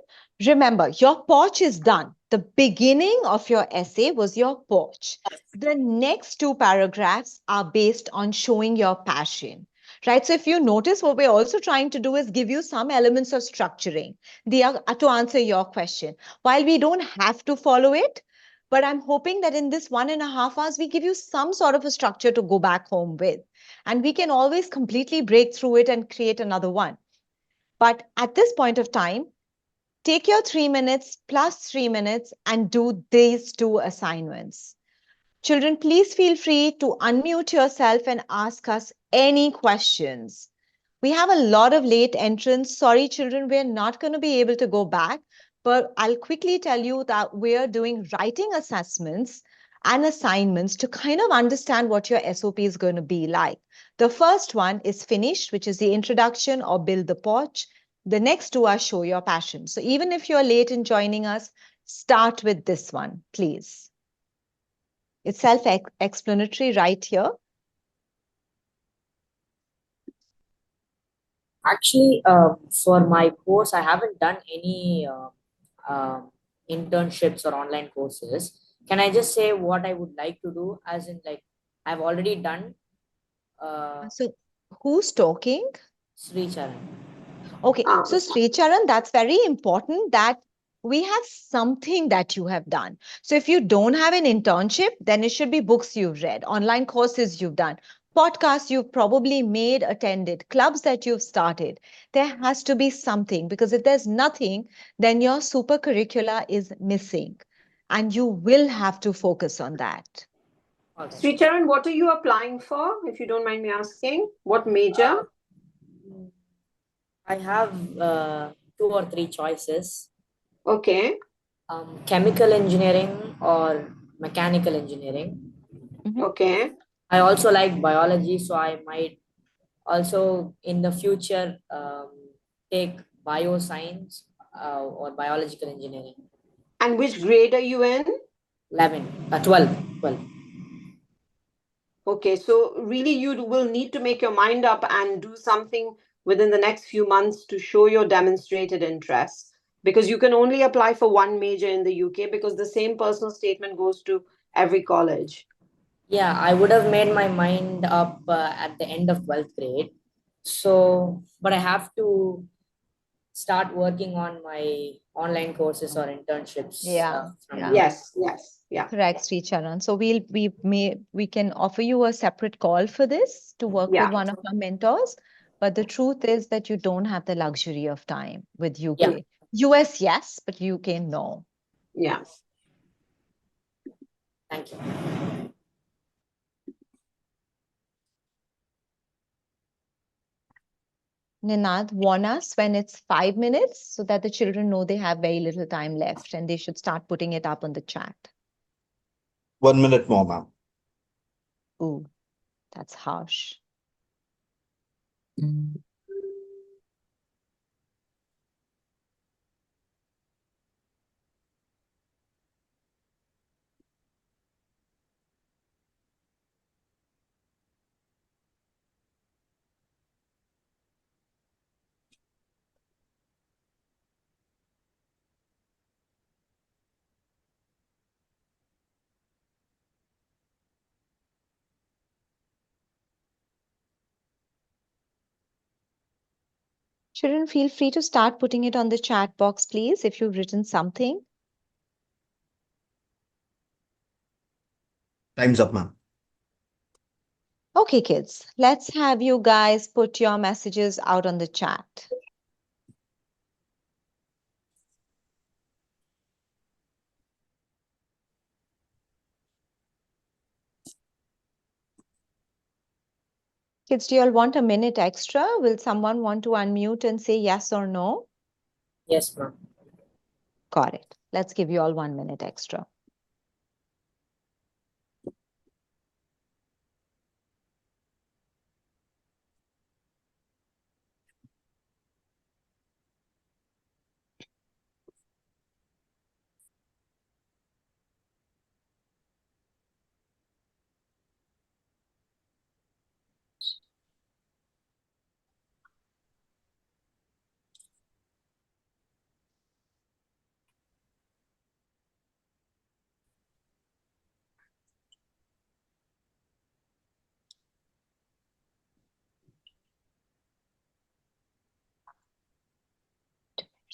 remember, your porch is done. The beginning of your essay was your porch. The next 2 paragraphs are based on showing your passion, right? So if you notice, what we're also trying to do is give you some elements of structuring to answer your question. While we don't have to follow it, but I'm hoping that in this 1.5 hours, we give you some sort of a structure to go back home with. And we can always completely break through it and create another one. But at this point of time, take your 3 minutes plus 3 minutes and do these 2 assignments. Children, please feel free to unmute yourself and ask us any questions. We have a lot of late entrants. Sorry, children, we're not going to be able to go back, but I'll quickly tell you that we're doing writing assessments and assignments to kind of understand what your SOP is going to be like. The first one is finish, which is the introduction or build the porch. The next two are show your passion. So even if you're late in joining us, start with this one, please. It's self-explanatory right here.
Actually, for my course, I haven't done any internships or online courses. Can I just say what I would like to do? As in, like, I've already done
So who's talking?
Sri Charan.
Okay, so Sri Charan, that's very important that we have something that you have done. So if you don't have an internship, then it should be books you've read, online courses you've done, podcasts you've probably made, attended, clubs that you've started. There has to be something, because if there's nothing, then your super curricula is missing and you will have to focus on that.
Okay.
Sri Charan, what are you applying for, if you don't mind me asking? What major?
I have 2 or 3 choices.
Okay.
Chemical engineering or mechanical engineering.
Okay.
I also like biology, so I might also in the future take bioscience or biological engineering.
And which grade are you in?
12.
Okay, so really you will need to make your mind up and do something within the next few months to show your demonstrated interest, because you can only apply for one major in the UK because the same personal statement goes to every college.
Yeah, I would have made my mind up at the end of 12th grade. So, but I have to start working on my online courses or internships from now.
Yes, yeah.
Correct, Sri Charan. So we can offer you a separate call for this to work
Yeah.
with one of our mentors. But the truth is that you don't have the luxury of time with UK. US, yes, but UK, no.
Yeah.
Thank you.
Ninad, warn us when it's 5 minutes so that the children know they have very little time left and they should start putting it up on the chat.
1 minute more, ma'am.
Ooh, that's harsh. Children, feel free to start putting it on the chat box, please, if you've written something.
Time's up, ma'am.
Okay, kids, let's have you guys put your messages out on the chat. Kids, do you all want a minute extra? Will someone want to unmute and say yes or no?
Yes, ma'am.
Got it. Let's give you all 1 minute extra.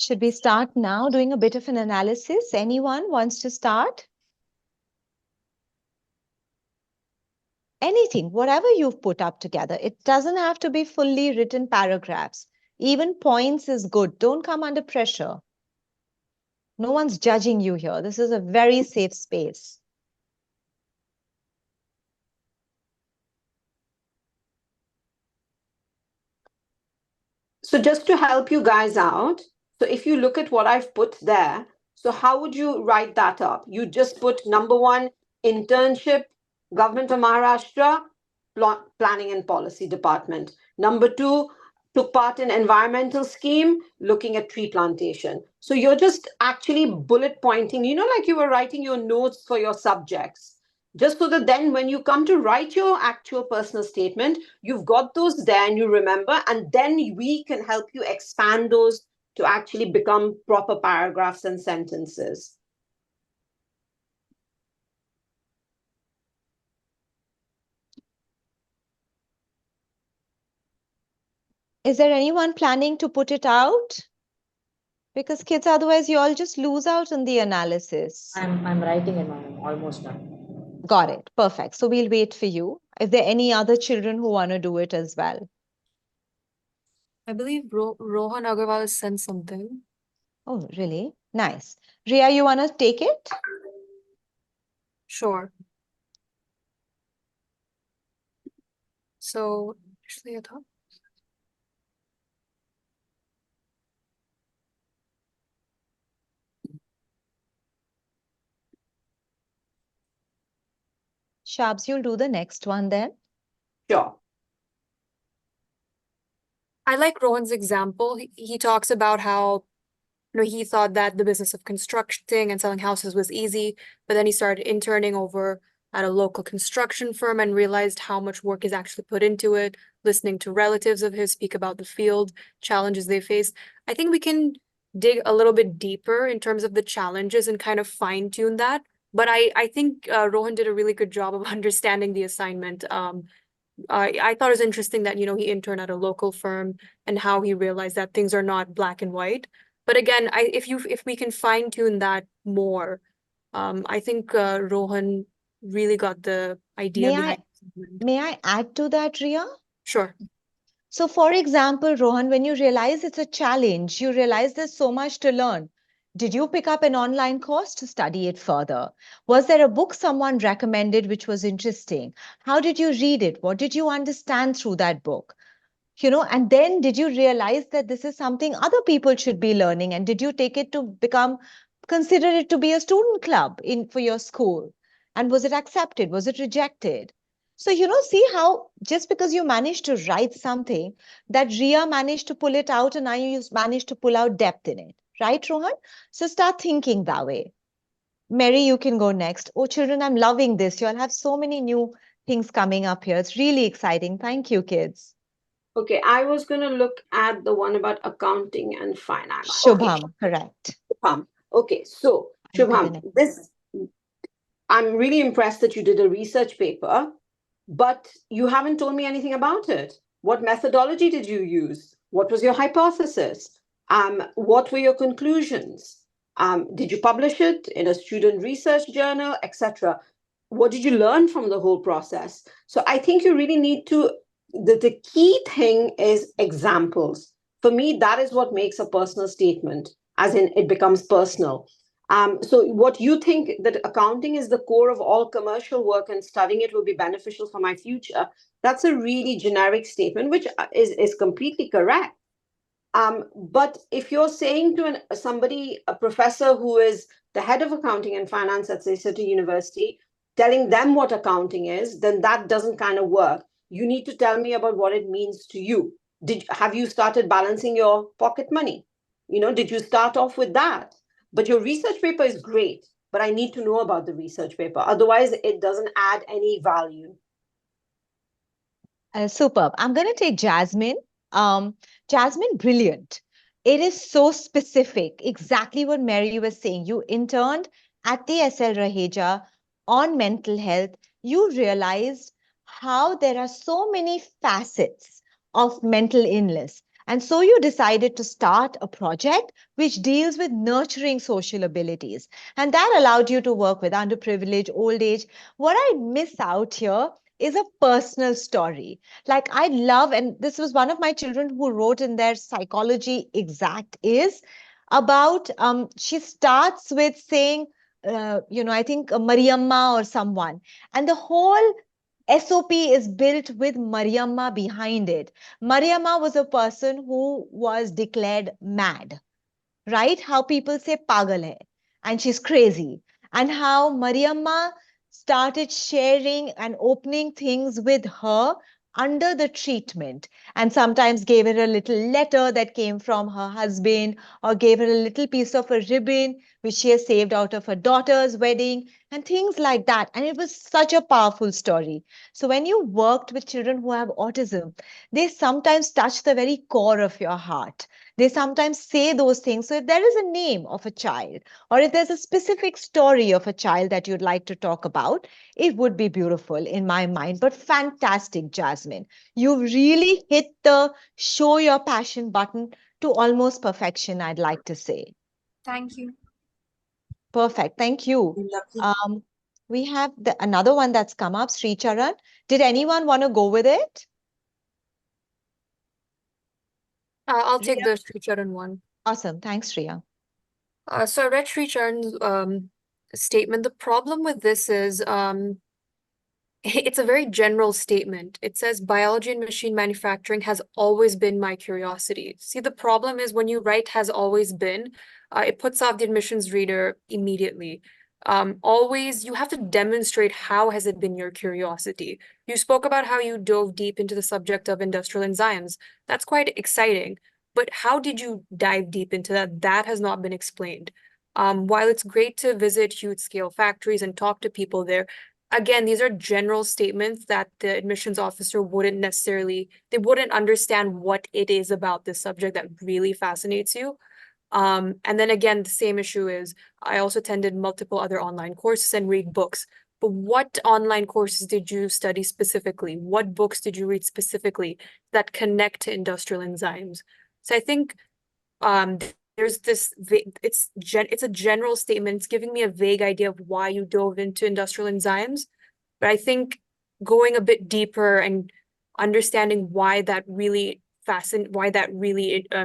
Should we start now doing a bit of an analysis? Anyone wants to start? Anything, whatever you've put up together. It doesn't have to be fully written paragraphs. Even points is good. Don't come under pressure. No one's judging you here. This is a very safe space.
So just to help you guys out, so if you look at what I've put there, so how would you write that up? You just put number one, internship, Government of Maharashtra, Planning and Policy Department. Number 2, took part in environmental scheme, looking at tree plantation. So you're just actually bullet pointing, like you were writing your notes for your subjects. Just so that then when you come to write your actual personal statement, you've got those there and you remember, and then we can help you expand those to actually become proper paragraphs and sentences.
Is there anyone planning to put it out? Because kids, otherwise you all just lose out on the analysis.
I'm writing it, ma'am. I'm almost done.
Got it. Perfect. So we'll wait for you. Is there any other children who want to do it as well?
I believe Rohan Agarwal has sent something.
Oh, really? Nice. Ria, you want to take it?
Sure. So, actually, I thought.
Shabs, you'll do the next one then.
Sure.
I like Rohan's example. He talks about how, he thought that the business of constructing and selling houses was easy, but then he started interning over at a local construction firm and realized how much work is actually put into it, listening to relatives of his speak about the field, challenges they face. I think we can dig a little bit deeper in terms of the challenges and kind of fine tune that. But I think Rohan did a really good job of understanding the assignment. I thought it was interesting that, he interned at a local firm and how he realized that things are not black and white. But again, if we can fine tune that more, I think Rohan really got the idea behind it.
May I add to that, Ria?
Sure.
So, for example, Rohan, when you realize it's a challenge, you realize there's so much to learn. Did you pick up an online course to study it further? Was there a book someone recommended which was interesting? How did you read it? What did you understand through that book? And then did you realize that this is something other people should be learning? And did you take it to consider it to be a student club for your school? And was it accepted? Was it rejected? So, see how just because you managed to write something, that Ria managed to pull it out and now you managed to pull out depth in it. Right, Rohan? So start thinking that way. Mary, you can go next. Oh, children, I'm loving this. You'll have so many new things coming up here. It's really exciting. Thank you, kids.
Okay, I was going to look at the one about accounting and finance.
Shubham, correct.
Shubham. Okay, so Shubham, I'm really impressed that you did a research paper, but you haven't told me anything about it. What methodology did you use? What was your hypothesis? What were your conclusions? Did you publish it in a student research journal, etc.? What did you learn from the whole process? So I think you really need to, the key thing is examples. For me, that is what makes a personal statement, as in it becomes personal. So what you think that accounting is the core of all commercial work and studying it will be beneficial for my future, that's a really generic statement, which is completely correct. But if you're saying to a professor who is the head of accounting and finance at, say, City University, telling them what accounting is, then that doesn't kind of work. You need to tell me about what it means to you. Have you started balancing your pocket money? Did you start off with that? But your research paper is great, but I need to know about the research paper. Otherwise, it doesn't add any value.
Superb. I'm going to take Jasmine. Jasmine, brilliant. It is so specific. Exactly what Mary was saying. You interned at the SL Raheja on mental health. You realized how there are so many facets of mental illness. And so you decided to start a project which deals with nurturing social abilities. And that allowed you to work with underprivileged, old age. What I miss out here is a personal story. Like I love, and this was one of my children who wrote in their psychology exact is about, she starts with saying, I think Mariamma or someone, and the whole SOP is built with Mariamma behind it. Mariamma was a person who was declared mad, right? How people say pagal hai, and she's crazy. And how Mariamma started sharing and opening things with her under the treatment, and sometimes gave her a little letter that came from her husband, or gave her a little piece of a ribbon which she has saved out of her daughter's wedding, and things like that. And it was such a powerful story. So when you worked with children who have autism, they sometimes touch the very core of your heart. They sometimes say those things. So if there is a name of a child, or if there's a specific story of a child that you'd like to talk about, it would be beautiful in my mind. But fantastic, Jasmine. You really hit the show your passion button to almost perfection, I'd like to say.
Thank you.
Perfect. Thank you. We have another one that's come up, Sri Charan. Did anyone want to go with it?
I'll take
Riya?
the Sri Charan one.
Awesome. Thanks, Riya.
So I read Sri Charan's statement. The problem with this is it's a very general statement. It says biology and machine manufacturing has always been my curiosity. See, the problem is when you write has always been, it puts off the admissions reader immediately. Always, you have to demonstrate how has it been your curiosity. You spoke about how you dove deep into the subject of industrial enzymes. That's quite exciting. But how did you dive deep into that? That has not been explained. While it's great to visit huge scale factories and talk to people there, again, these are general statements that the admissions officer wouldn't necessarily, they wouldn't understand what it is about this subject that really fascinates you. And then again, the same issue is I also attended multiple other online courses and read books. But what online courses did you study specifically? What books did you read specifically that connect to industrial enzymes? So I think there's this, it's a general statement. It's giving me a vague idea of why you dove into industrial enzymes. But I think going a bit deeper and understanding why that really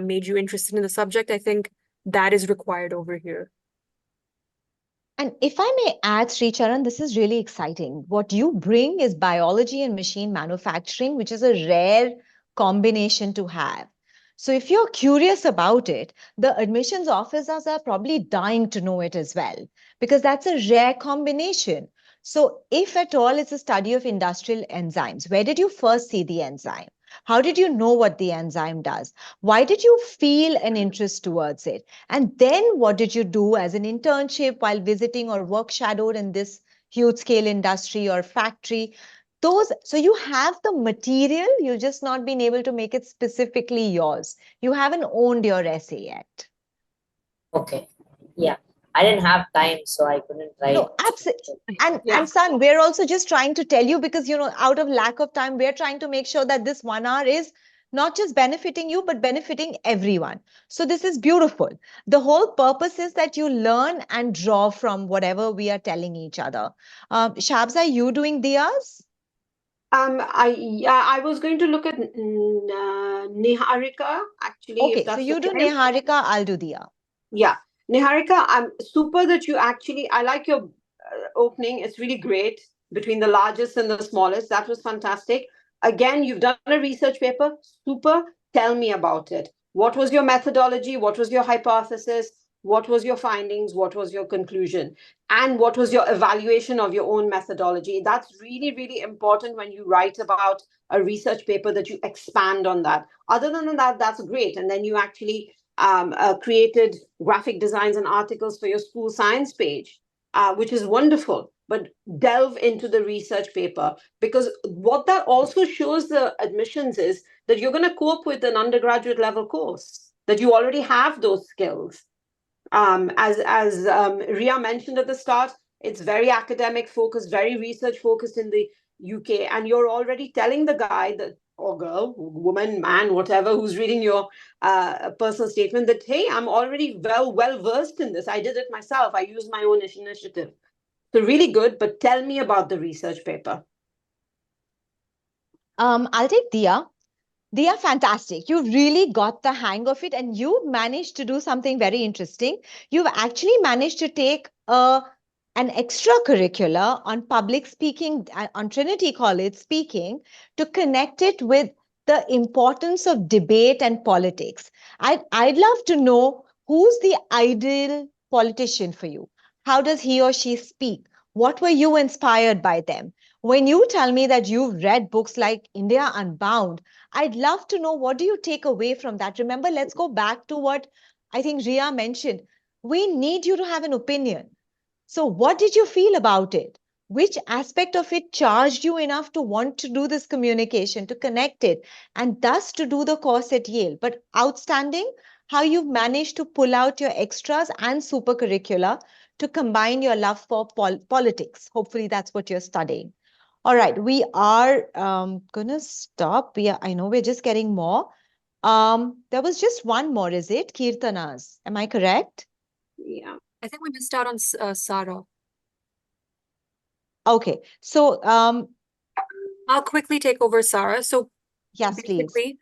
made you interested in the subject, I think that is required over here.
And if I may add, Sri Charan, this is really exciting. What you bring is biology and machine manufacturing, which is a rare combination to have. So if you're curious about it, the admissions officers are probably dying to know it as well, because that's a rare combination. So if at all it's a study of industrial enzymes, where did you first see the enzyme? How did you know what the enzyme does? Why did you feel an interest towards it? And then what did you do as an internship while visiting or work shadowed in this huge scale industry or factory? So you have the material, you've just not been able to make it specifically yours. You haven't owned your essay yet.
Okay. Yeah. I didn't have time, so I couldn't write.
No, absolutely. And
Yeah.
son, we're also just trying to tell you because, out of lack of time, we're trying to make sure that this 1 hour is not just benefiting you, but benefiting everyone. So this is beautiful. The whole purpose is that you learn and draw from whatever we are telling each other. Shabs, are you doing diyas?
I was going to look at Niharika actually, if
Okay, so
that's
you do
okay.
Niharika, I'll do diya.
Yeah, Niharika, I'm super that you actually. I like your opening. It's really great between the largest and the smallest. That was fantastic. Again, you've done a research paper. Super. Tell me about it. What was your methodology? What was your hypothesis? What was your findings? What was your conclusion? And what was your evaluation of your own methodology? That's really, really important when you write about a research paper that you expand on that. Other than that, that's great. And then you actually created graphic designs and articles for your school science page, which is wonderful. But delve into the research paper, because what that also shows the admissions is that you're going to cope with an undergraduate level course, that you already have those skills. As Ria mentioned at the start, it's very academic focused, very research focused in the UK, and you're already telling the guy that, or girl, woman, man, whatever, who's reading your personal statement that, hey, I'm already well versed in this. I did it myself. I used my own initiative. So really good. But tell me about the research paper.
I'll take Diya. They are fantastic. You really got the hang of it, and you managed to do something very interesting. You've actually managed to take an extracurricular on public speaking, on Trinity College speaking, to connect it with the importance of debate and politics. I'd love to know who's the ideal politician for you. How does he or she speak? What were you inspired by them? When you tell me that you've read books like India Unbound, I'd love to know, what do you take away from that? Remember, let's go back to what I think Ria mentioned. We need you to have an opinion. So, what did you feel about it? Which aspect of it charged you enough to want to do this communication, to connect it, and thus to do the course at Yale? But outstanding, how you've managed to pull out your extras and super curricula to combine your love for politics. Hopefully, that's what you're studying. All right, we are gonna stop. I know we're just getting more. There was just one more, is it? Kirtanas. Am I correct?
Yeah.
I think we missed out on Sarah.
Okay, so
I'll quickly take over Sarah. So
yes, please.
basically,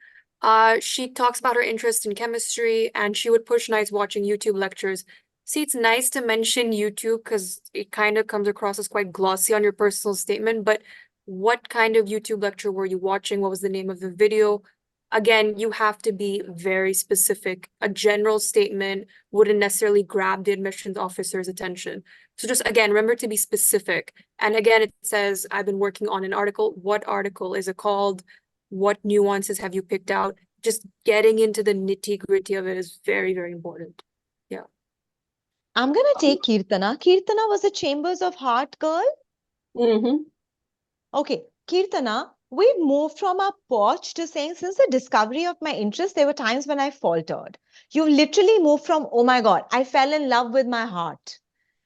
she talks about her interest in chemistry and she would push nights watching YouTube lectures. See, it's nice to mention YouTube because it kind of comes across as quite glossy on your personal statement, but what kind of YouTube lecture were you watching? What was the name of the video? Again, you have to be very specific. A general statement wouldn't necessarily grab the admissions officer's attention. So just again, remember to be specific. And again, it says, I've been working on an article. What article is it called? What nuances have you picked out? Just getting into the nitty-gritty of it is very, very important. Yeah.
I'm going to take Kirtana. Kirtana was a Chambers of Heart girl.
Mm-hmm.
Okay, Kirtana, we moved from our porch to saying, since the discovery of my interest, there were times when I faltered. You literally moved from, oh my God, I fell in love with my heart.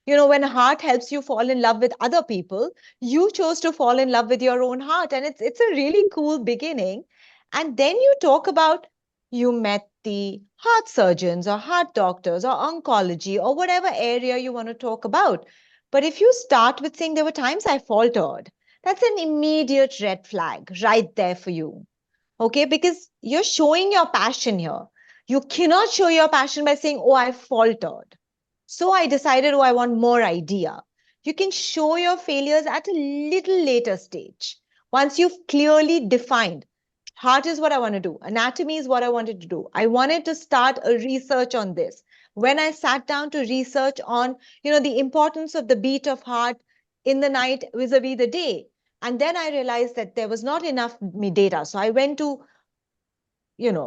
You know, when a heart helps you fall in love with other people, you chose to fall in love with your own heart. And it's a really cool beginning. And then you talk about, you met the heart surgeons or heart doctors or oncology or whatever area you want to talk about. But if you start with saying there were times I faltered, that's an immediate red flag right there for you. Okay, because you're showing your passion here. You cannot show your passion by saying, oh, I faltered. So I decided, oh, I want more idea. You can show your failures at a little later stage. Once you've clearly defined, heart is what I want to do, anatomy is what I wanted to do. I wanted to start a research on this. When I sat down to research on, the importance of the beat of heart in the night vis-a-vis the day. And then I realized that there was not enough data. So I went to,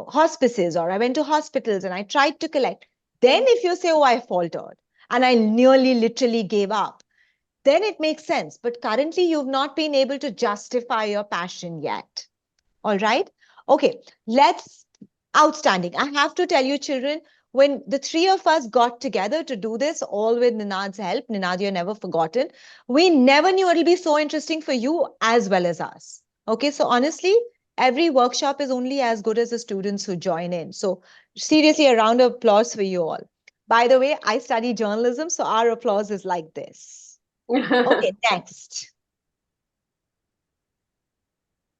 hospices, or I went to hospitals and I tried to collect. Then if you say, oh, I faltered and I nearly literally gave up, then it makes sense. But currently you've not been able to justify your passion yet. All right. Okay. Outstanding. I have to tell you, children, when the three of us got together to do this, all with Ninad's help, Ninad, you're never forgotten, we never knew it'll be so interesting for you as well as us. Okay. So honestly, every workshop is only as good as the students who join in. So seriously, a round of applause for you all. By the way, I study journalism, so our applause is like this. Okay, next.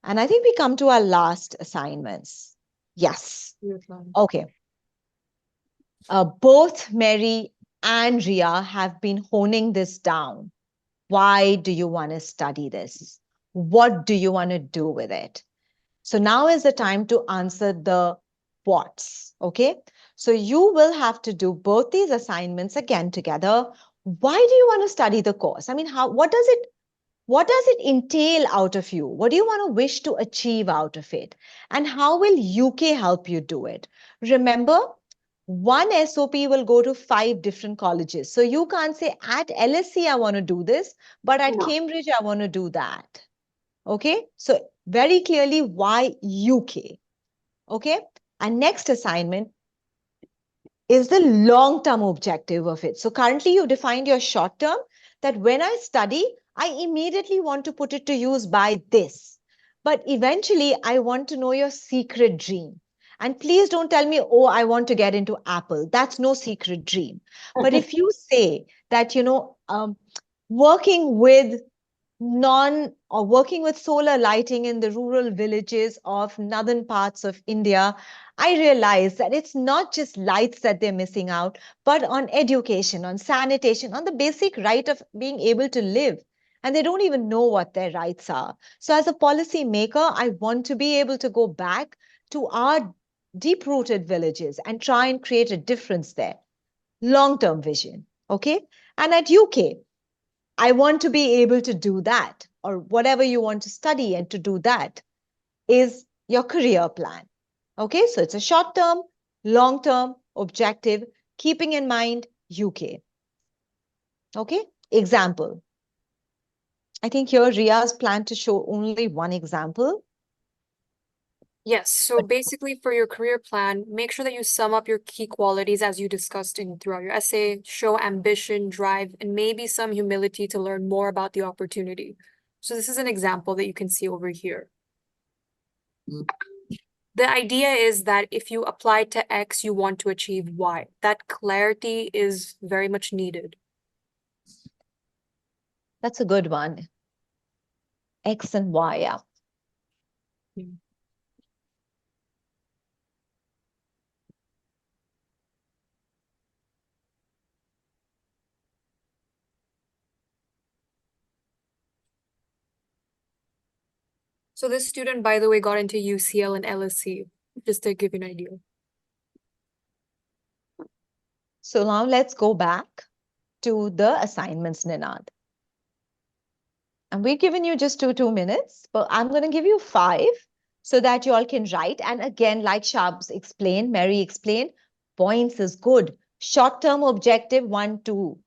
And I think we come to our last assignments. Yes. Okay. Both Mary and Ria have been honing this down. Why do you want to study this? What do you want to do with it? So now is the time to answer the what's. Okay. So you will have to do both these assignments again together. Why do you want to study the course? I mean, what does it entail out of you? What do you want to wish to achieve out of it? And how will UK help you do it? Remember, one SOP will go to 5 different colleges. So you can't say at LSE, I want to do this, but at Cambridge, I want to do that. Okay. So very clearly, why UK? Okay. And next assignment is the long-term objective of it. So currently you defined your short-term, that when I study, I immediately want to put it to use by this. But eventually I want to know your secret dream. And please don't tell me, oh, I want to get into Apple. That's no secret dream. But if you say that, working with working with solar lighting in the rural villages of northern parts of India, I realize that it's not just lights that they're missing out, but on education, on sanitation, on the basic right of being able to live. And they don't even know what their rights are. So as a policy maker, I want to be able to go back to our deep-rooted villages and try and create a difference there. Long-term vision, okay? And at UK, I want to be able to do that, or whatever you want to study and to do that is your career plan. Okay, so it's a short term, long term objective, keeping in mind UK. Okay, example. I think here Ria's planned to show only one example.
Yes, so basically for your career plan, make sure that you sum up your key qualities as you discussed throughout your essay, show ambition, drive, and maybe some humility to learn more about the opportunity. So this is an example that you can see over here. The idea is that if you apply to X, you want to achieve Y. That clarity is very much needed.
That's a good one. X and Y, yeah.
So this student, by the way, got into UCL and LSE, just to give you an idea.
So now let's go back to the assignments, Ninad. And we've given you just 2 minutes, but I'm going to give you 5 so that you all can write. And again, like Shabs explained, Mary explained, points is good. Short-term objective, 1, 2.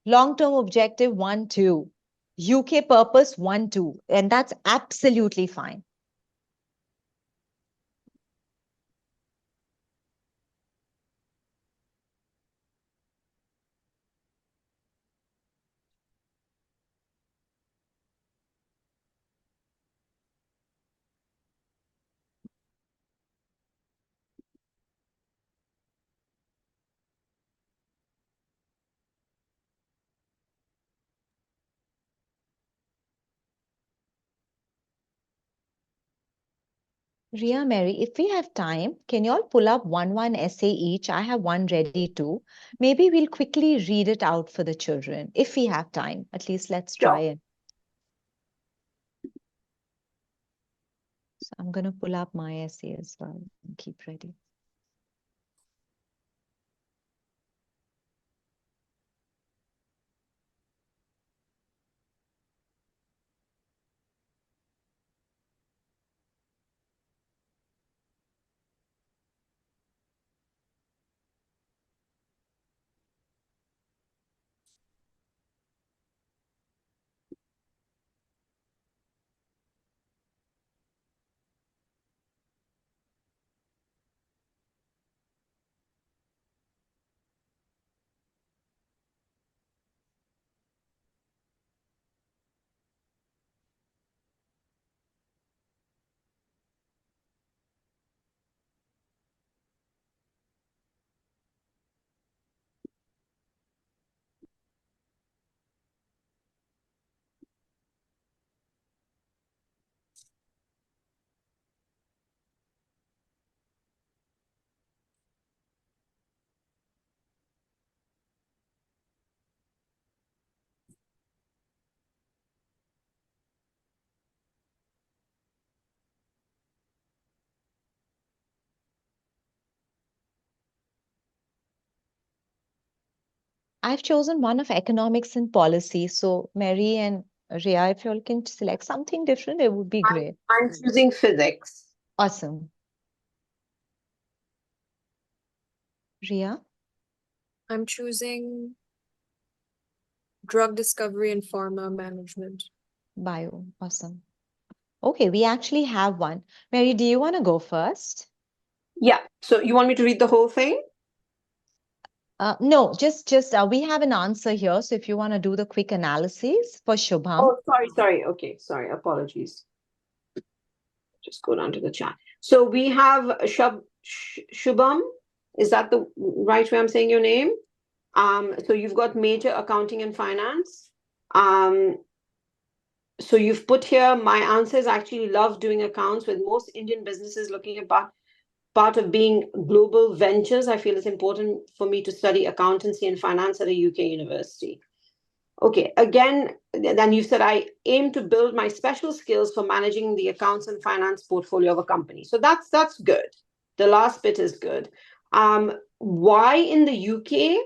Long-term objective, 1, 2. UK purpose, 1, 2. And that's absolutely fine. Ria, Mary, if we have time, can you all pull up one essay each? I have one ready too. Maybe we'll quickly read it out for the children if we have time. At least let's try it. So I'm going to pull up my essay as well and keep ready. I've chosen one of economics and policy. So Mary and Ria, if you all can select something different, it would be great.
I'm choosing physics.
Awesome. Ria?
I'm choosing drug discovery and pharma management.
Bio. Awesome. Okay, we actually have one. Mary, do you want to go first?
Yeah. So you want me to read the whole thing?
No, just we have an answer here. So if you want to do the quick analysis for Shubham.
Oh, sorry. Okay, sorry. Apologies. Just go down to the chat. So we have Shubham. Is that the right way I'm saying your name? So you've got major accounting and finance. So you've put here, my answer is actually love doing accounts with most Indian businesses looking at part of being global ventures. I feel it's important for me to study accountancy and finance at a UK university. Okay, again, then you said I aim to build my special skills for managing the accounts and finance portfolio of a company. So that's good. The last bit is good. Why in the UK?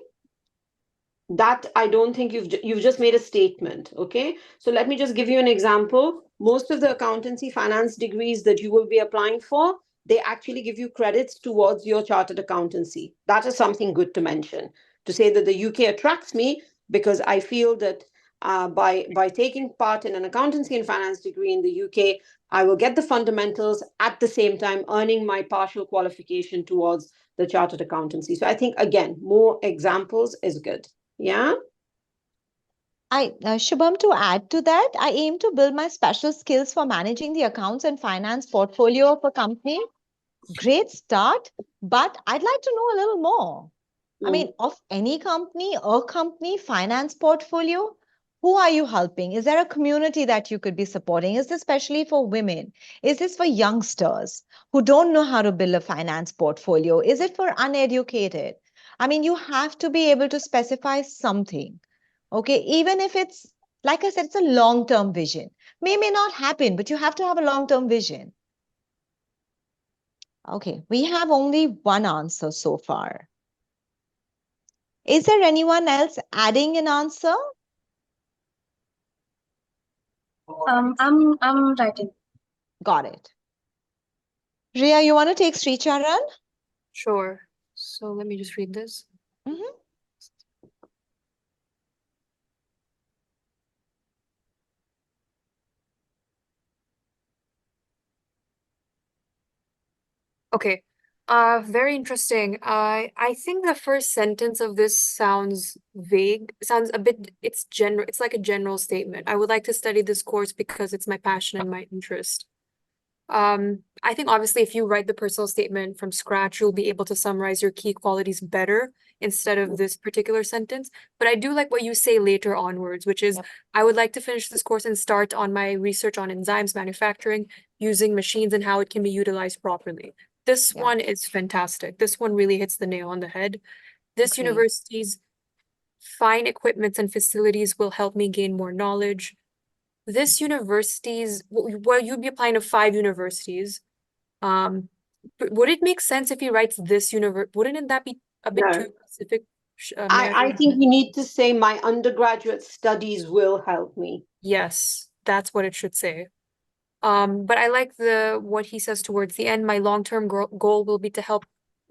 That I don't think you've just made a statement. Okay, so let me just give you an example. Most of the accountancy finance degrees that you will be applying for, they actually give you credits towards your chartered accountancy. That is something good to mention, to say that the UK attracts me because I feel that by taking part in an accountancy and finance degree in the UK, I will get the fundamentals at the same time earning my partial qualification towards the chartered accountancy. So I think, again, more examples is good. Yeah.
Shubham, to add to that, I aim to build my special skills for managing the accounts and finance portfolio of a company. Great start, but I'd like to know a little more. I mean, of any company, a company, finance portfolio, who are you helping? Is there a community that you could be supporting? Is this especially for women? Is this for youngsters who don't know how to build a finance portfolio? Is it for uneducated? I mean, you have to be able to specify something. Okay, even if it's, like I said, it's a long-term vision. May not happen, but you have to have a long-term vision. Okay, we have only one answer so far. Is there anyone else adding an answer?
I'm writing.
Got it. Ria, you want to take Sri Charan?
Sure. So let me just read this.
Mhm.
Okay. Very interesting. I think the first sentence of this sounds vague, sounds a bit, it's general, it's like a general statement. I would like to study this course because it's my passion and my interest. I think obviously if you write the personal statement from scratch, you'll be able to summarize your key qualities better instead of this particular sentence. But I do like what you say later onwards, which is, I would like to finish this course and start on my research on enzymes manufacturing, using machines and how it can be utilized properly. This
Yeah.
one is fantastic. This one really hits the nail on the head. This
Agree.
university's fine equipments and facilities will help me gain more knowledge. This university's, well, you'd be applying to 5 universities. But would it make sense if he writes this wouldn't that be a bit
No.
too specific?
I think you need to say my undergraduate studies will help me.
Yes, that's what it should say. But I like what he says towards the end. My long-term goal will be to help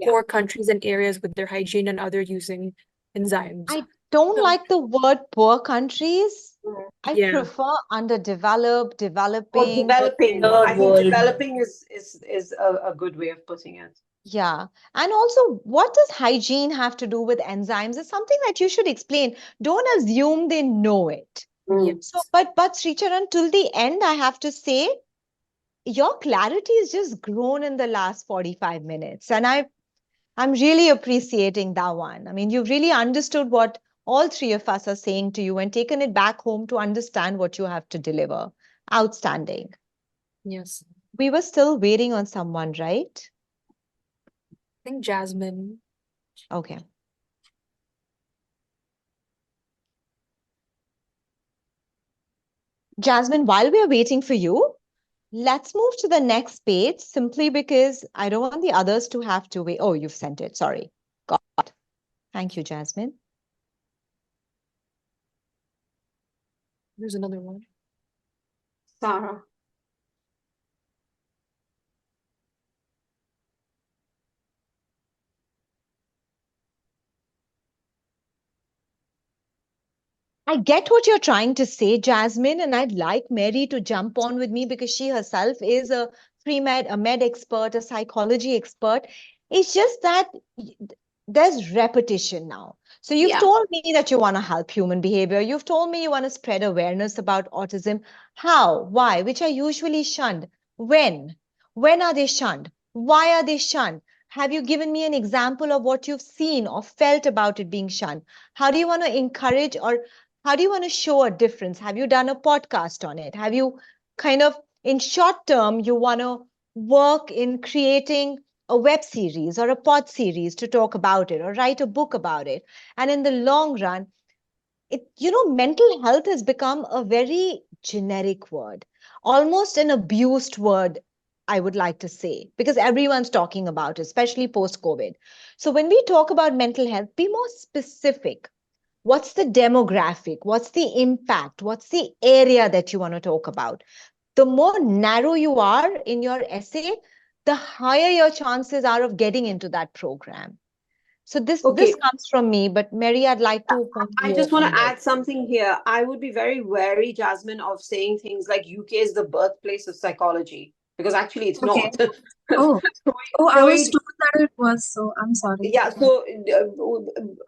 poor countries and areas with their hygiene and other using enzymes.
I don't
So-
like the word poor countries. I
Yeah.
prefer underdeveloped,
Or
developing.
developing.
Third
I think
world.
developing is a good way of putting it.
Yeah. And also, what does hygiene have to do with enzymes? It's something that you should explain. Don't assume they know it.
Yes.
So, but Sricharan, till the end, I have to say, your clarity has just grown in the last 45 minutes. And I'm really appreciating that one. I mean, you've really understood what all three of us are saying to you and taken it back home to understand what you have to deliver. Outstanding.
Yes.
We were still waiting on someone, right?
I think Jasmine.
Okay. Jasmine, while we are waiting for you, let's move to the next page simply because I don't want the others to have to wait. Oh, you've sent it. Sorry. Got it. Thank you, Jasmine.
There's another one.
Sarah.
I get what you're trying to say, Jasmine, and I'd like Mary to jump on with me because she herself is a pre-med, a med expert, a psychology expert. It's just that there's repetition now. So you've told me that you want to help human behavior. You've told me you want to spread awareness about autism. How? Why? Which are usually shunned. When? When are they shunned? Why are they shunned? Have you given me an example of what you've seen or felt about it being shunned? How do you want to encourage or how do you want to show a difference? Have you done a podcast on it? Have you kind of, in short term, you want to work in creating a web series or a pod series to talk about it or write a book about it? And in the long run, mental health has become a very generic word, almost an abused word, I would like to say, because everyone's talking about it, especially post-COVID. So when we talk about mental health, be more specific. What's the demographic? What's the impact? What's the area that you want to talk about? The more narrow you are in your essay, the higher your chances are of getting into that program. So this
Okay,
comes from me, but Mary, I'd like to come to
I
you
just want
on
to
this.
add something here. I would be very wary, Jasmine, of saying things like UK is the birthplace of psychology, because actually it's
Okay.
not.
Oh, I was
Freud,
told that it was, so I'm sorry.
yeah, so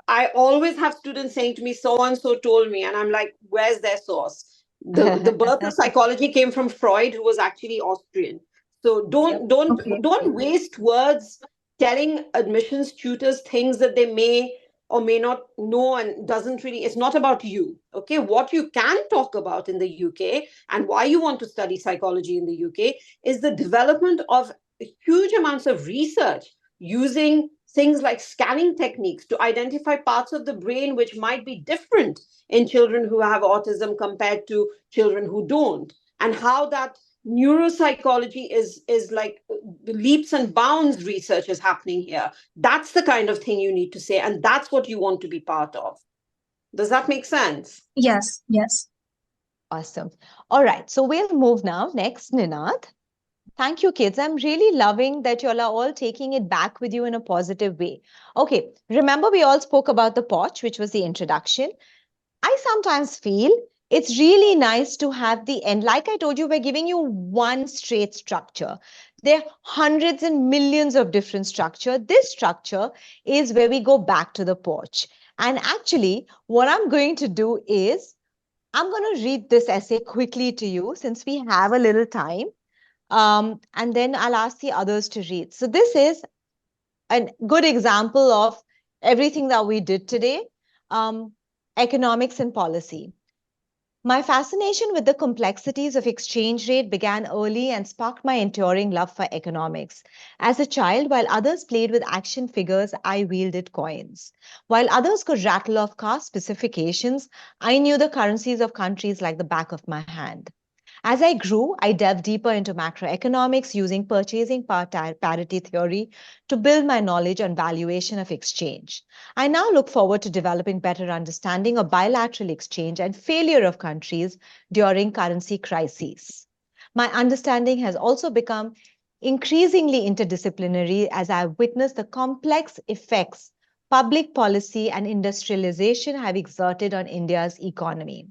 I always have students saying to me, so and so told me, and I'm like, where's their source? The birth of psychology came from Freud, who was actually Austrian. So
Yep.
Okay.
don't waste words telling admissions tutors things that they may or may not know, and doesn't really, it's not about you. Okay, what you can talk about in the UK and why you want to study psychology in the UK is the development of huge amounts of research using things like scanning techniques to identify parts of the brain which might be different in children who have autism compared to children who don't, and how that neuropsychology is like leaps and bounds research is happening here. That's the kind of thing you need to say, and that's what you want to be part of. Does that make sense?
Yes, yes.
Awesome. All right. So we'll move now. Next, Ninad. Thank you, kids. I'm really loving that you all are all taking it back with you in a positive way. Okay. Remember, we all spoke about the Poch, which was the introduction. I sometimes feel it's really nice to have the end. Like I told you, we're giving you one straight structure. There are hundreds and millions of different structure. This structure is where we go back to the porch. And actually, what I'm going to do is I'm going to read this essay quickly to you since we have a little time. And then I'll ask the others to read. So this is a good example of everything that we did today. Um, Economics and policy. My fascination with the complexities of exchange rate began early and sparked my enduring love for economics. As a child, while others played with action figures, I wielded coins. While others could rattle off car specifications, I knew the currencies of countries like the back of my hand. As I grew, I delved deeper into macroeconomics using purchasing parity theory to build my knowledge on valuation of exchange. I now look forward to developing better understanding of bilateral exchange and failure of countries during currency crises. My understanding has also become increasingly interdisciplinary as I have witnessed the complex effects public policy and industrialization have exerted on India's economy.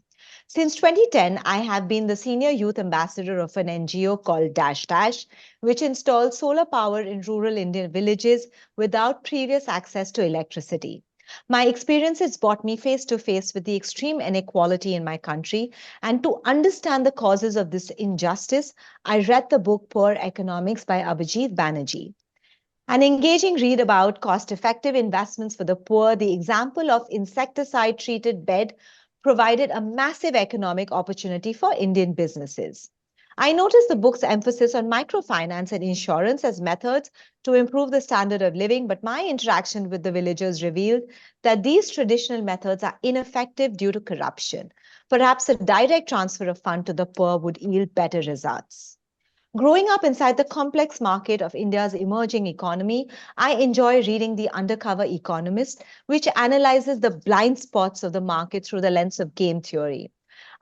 Since 2010, I have been the senior youth ambassador of an NGO called Dash Dash, which installs solar power in rural Indian villages without previous access to electricity. My experiences brought me face to face with the extreme inequality in my country, and to understand the causes of this injustice, I read the book Poor Economics by Abhijit Banerjee. An engaging read about cost-effective investments for the poor, the example of insecticide-treated bed provided a massive economic opportunity for Indian businesses. I noticed the book's emphasis on microfinance and insurance as methods to improve the standard of living, but my interaction with the villagers revealed that these traditional methods are ineffective due to corruption. Perhaps a direct transfer of fund to the poor would yield better results. Growing up inside the complex market of India's emerging economy, I enjoy reading The Undercover Economist, which analyzes the blind spots of the market through the lens of game theory.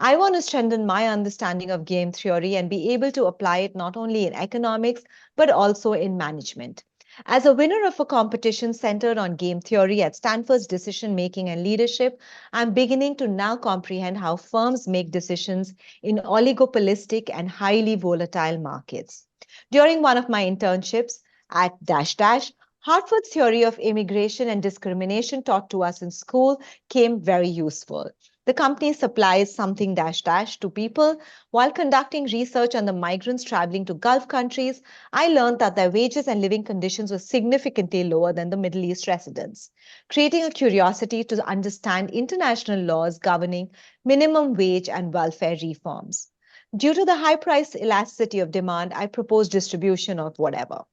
I want to strengthen my understanding of game theory and be able to apply it not only in economics, but also in management. As a winner of a competition centered on game theory at Stanford's Decision Making and Leadership, I'm beginning to now comprehend how firms make decisions in oligopolistic and highly volatile markets. During one of my internships at Dash Dash, Hartford's theory of immigration and discrimination taught to us in school came very useful. The company supplies something dash dash to people. While conducting research on the migrants traveling to Gulf countries, I learned that their wages and living conditions were significantly lower than the Middle East residents, creating a curiosity to understand international laws governing minimum wage and welfare reforms. Due to the high price elasticity of demand, I propose distribution of whatever.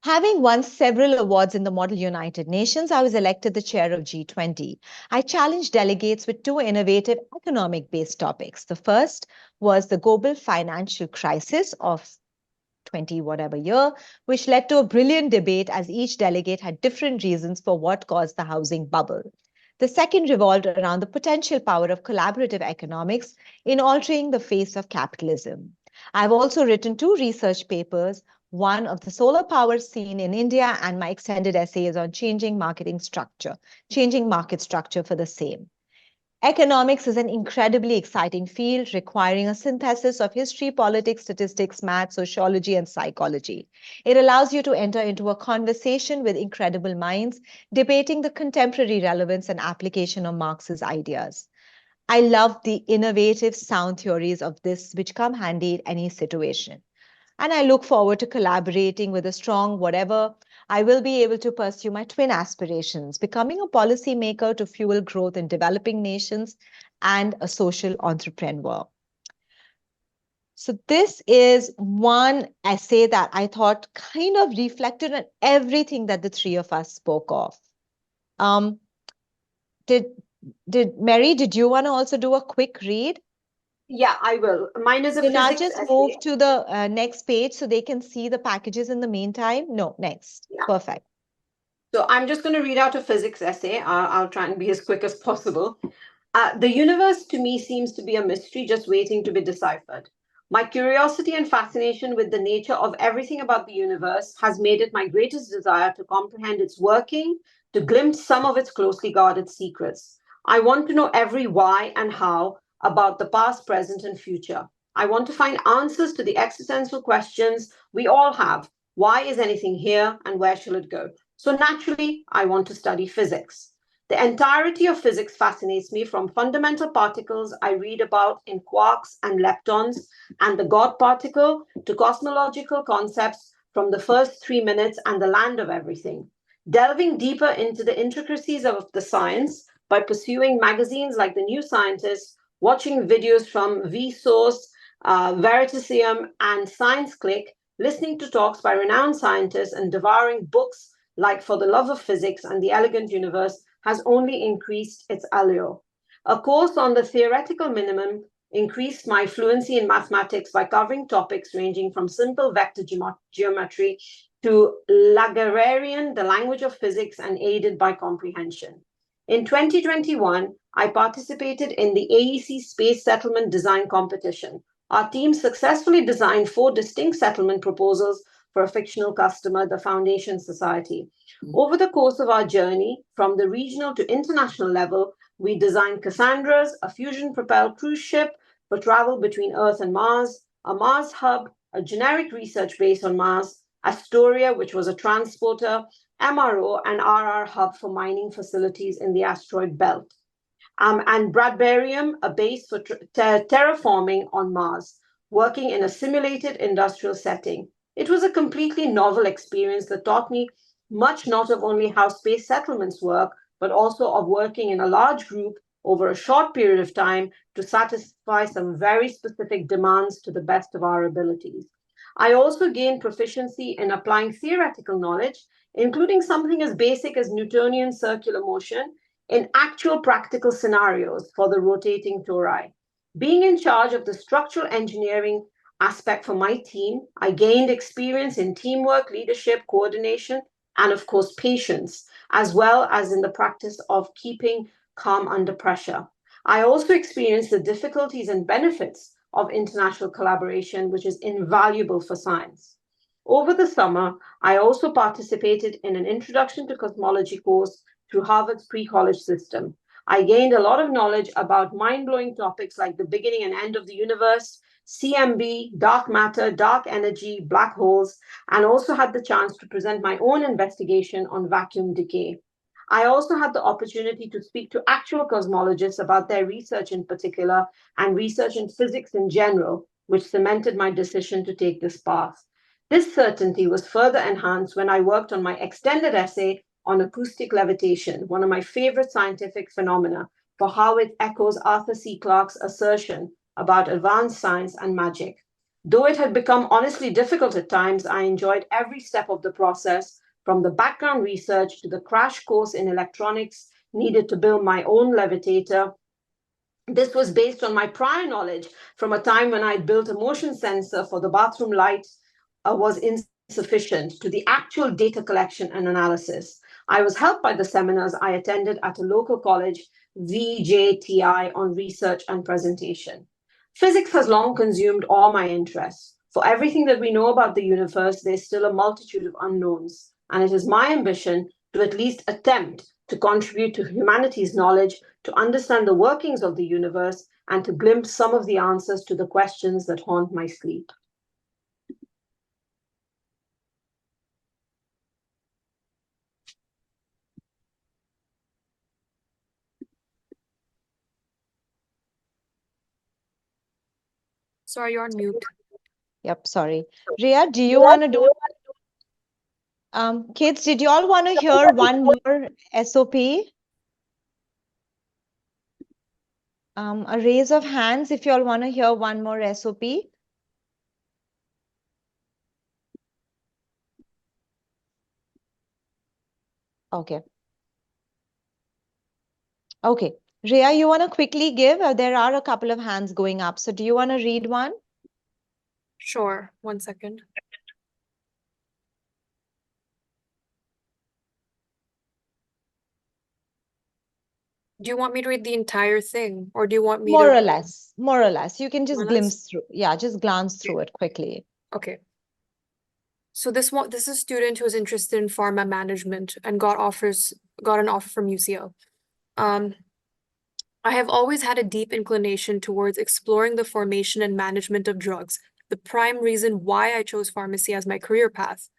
Having won several awards in the Model United Nations, I was elected the chair of G20. I challenged delegates with two innovative economic-based topics. The first was the global financial crisis of 20 whatever year, which led to a brilliant debate as each delegate had different reasons for what caused the housing bubble. The second revolved around the potential power of collaborative economics in altering the face of capitalism. I've also written 2 research papers, one of the solar power scene in India, and my extended essay is on changing market structure for the same. Economics is an incredibly exciting field requiring a synthesis of history, politics, statistics, math, sociology, and psychology. It allows you to enter into a conversation with incredible minds, debating the contemporary relevance and application of Marx's ideas. I love the innovative sound theories of this, which come handy in any situation. And I look forward to collaborating with a strong whatever I will be able to pursue my twin aspirations, becoming a policymaker to fuel growth in developing nations and a social entrepreneur. So this is one essay that I thought kind of reflected on everything that the 3 of us spoke of. Mary, did you want to also do a quick read?
Yeah, I will. Mine is a
Can I
physics
just
essay.
move to the next page so they can see the packages in the meantime? No, next.
Yeah.
Perfect.
So I'm just going to read out a physics essay. I'll try and be as quick as possible. The universe to me seems to be a mystery just waiting to be deciphered. My curiosity and fascination with the nature of everything about the universe has made it my greatest desire to comprehend its working, to glimpse some of its closely guarded secrets. I want to know every why and how about the past, present, and future. I want to find answers to the existential questions we all have. Why is anything here and where shall it go? So naturally, I want to study physics. The entirety of physics fascinates me, from fundamental particles I read about in quarks and leptons and the God particle to cosmological concepts from the first 3 minutes and the land of everything. Delving deeper into the intricacies of the science by pursuing magazines like The New Scientist, watching videos from Vsauce, Veritasium, and Science Click, listening to talks by renowned scientists, and devouring books like For the Love of Physics and The Elegant Universe has only increased its allure. A course on the theoretical minimum increased my fluency in mathematics by covering topics ranging from simple vector geometry to Lagrangian, the language of physics, and aided by comprehension. In 2021, I participated in the AEC Space Settlement Design Competition. Our team successfully designed 4 distinct settlement proposals for a fictional customer, the Foundation Society. Over the course of our journey, from the regional to international level, we designed Cassandras, a fusion-propelled cruise ship for travel between Earth and Mars, a Mars hub, a generic research base on Mars, Astoria, which was a transporter, MRO, and RR hub for mining facilities in the asteroid belt, and Bradbarium, a base for terraforming on Mars, working in a simulated industrial setting. It was a completely novel experience that taught me much, not of only how space settlements work, but also of working in a large group over a short period of time to satisfy some very specific demands to the best of our abilities. I also gained proficiency in applying theoretical knowledge, including something as basic as Newtonian circular motion, in actual practical scenarios for the rotating tori. Being in charge of the structural engineering aspect for my team, I gained experience in teamwork, leadership, coordination, and of course, patience, as well as in the practice of keeping calm under pressure. I also experienced the difficulties and benefits of international collaboration, which is invaluable for science. Over the summer, I also participated in an Introduction to Cosmology course through Harvard's pre-college system. I gained a lot of knowledge about mind-blowing topics like the beginning and end of the universe, CMB, dark matter, dark energy, black holes, and also had the chance to present my own investigation on vacuum decay. I also had the opportunity to speak to actual cosmologists about their research in particular and research in physics in general, which cemented my decision to take this path. This certainty was further enhanced when I worked on my extended essay on acoustic levitation, one of my favorite scientific phenomena, for how it echoes Arthur C. Clarke's assertion about advanced science and magic. Though it had become honestly difficult at times, I enjoyed every step of the process, from the background research to the crash course in electronics needed to build my own levitator. This was based on my prior knowledge from a time when I had built a motion sensor for the bathroom light was insufficient, to the actual data collection and analysis. I was helped by the seminars I attended at a local college, VJTI, on research and presentation. Physics has long consumed all my interests. For everything that we know about the universe, there's still a multitude of unknowns, and it is my ambition to at least attempt to contribute to humanity's knowledge, to understand the workings of the universe, and to glimpse some of the answers to the questions that haunt my sleep.
Sorry, you're on mute.
Yep, sorry. Ria, do you want to do kids, did you all want to hear one more SOP? A raise of hands if you all want to hear one more SOP. Okay. Okay. Ria, you want to quickly give? There are a couple of hands going up. So do you want to read one?
Sure, 1 second. Do you want me to read the entire thing, or do you want me
More
to?
or less. More or less. You can just
More or less?
glimpse through. Yeah, just glance through it quickly.
Okay. So this is a student who is interested in pharma management and got an offer from UCL. I have always had a deep inclination towards exploring the formation and management of drugs, the prime reason why I chose pharmacy as my career path.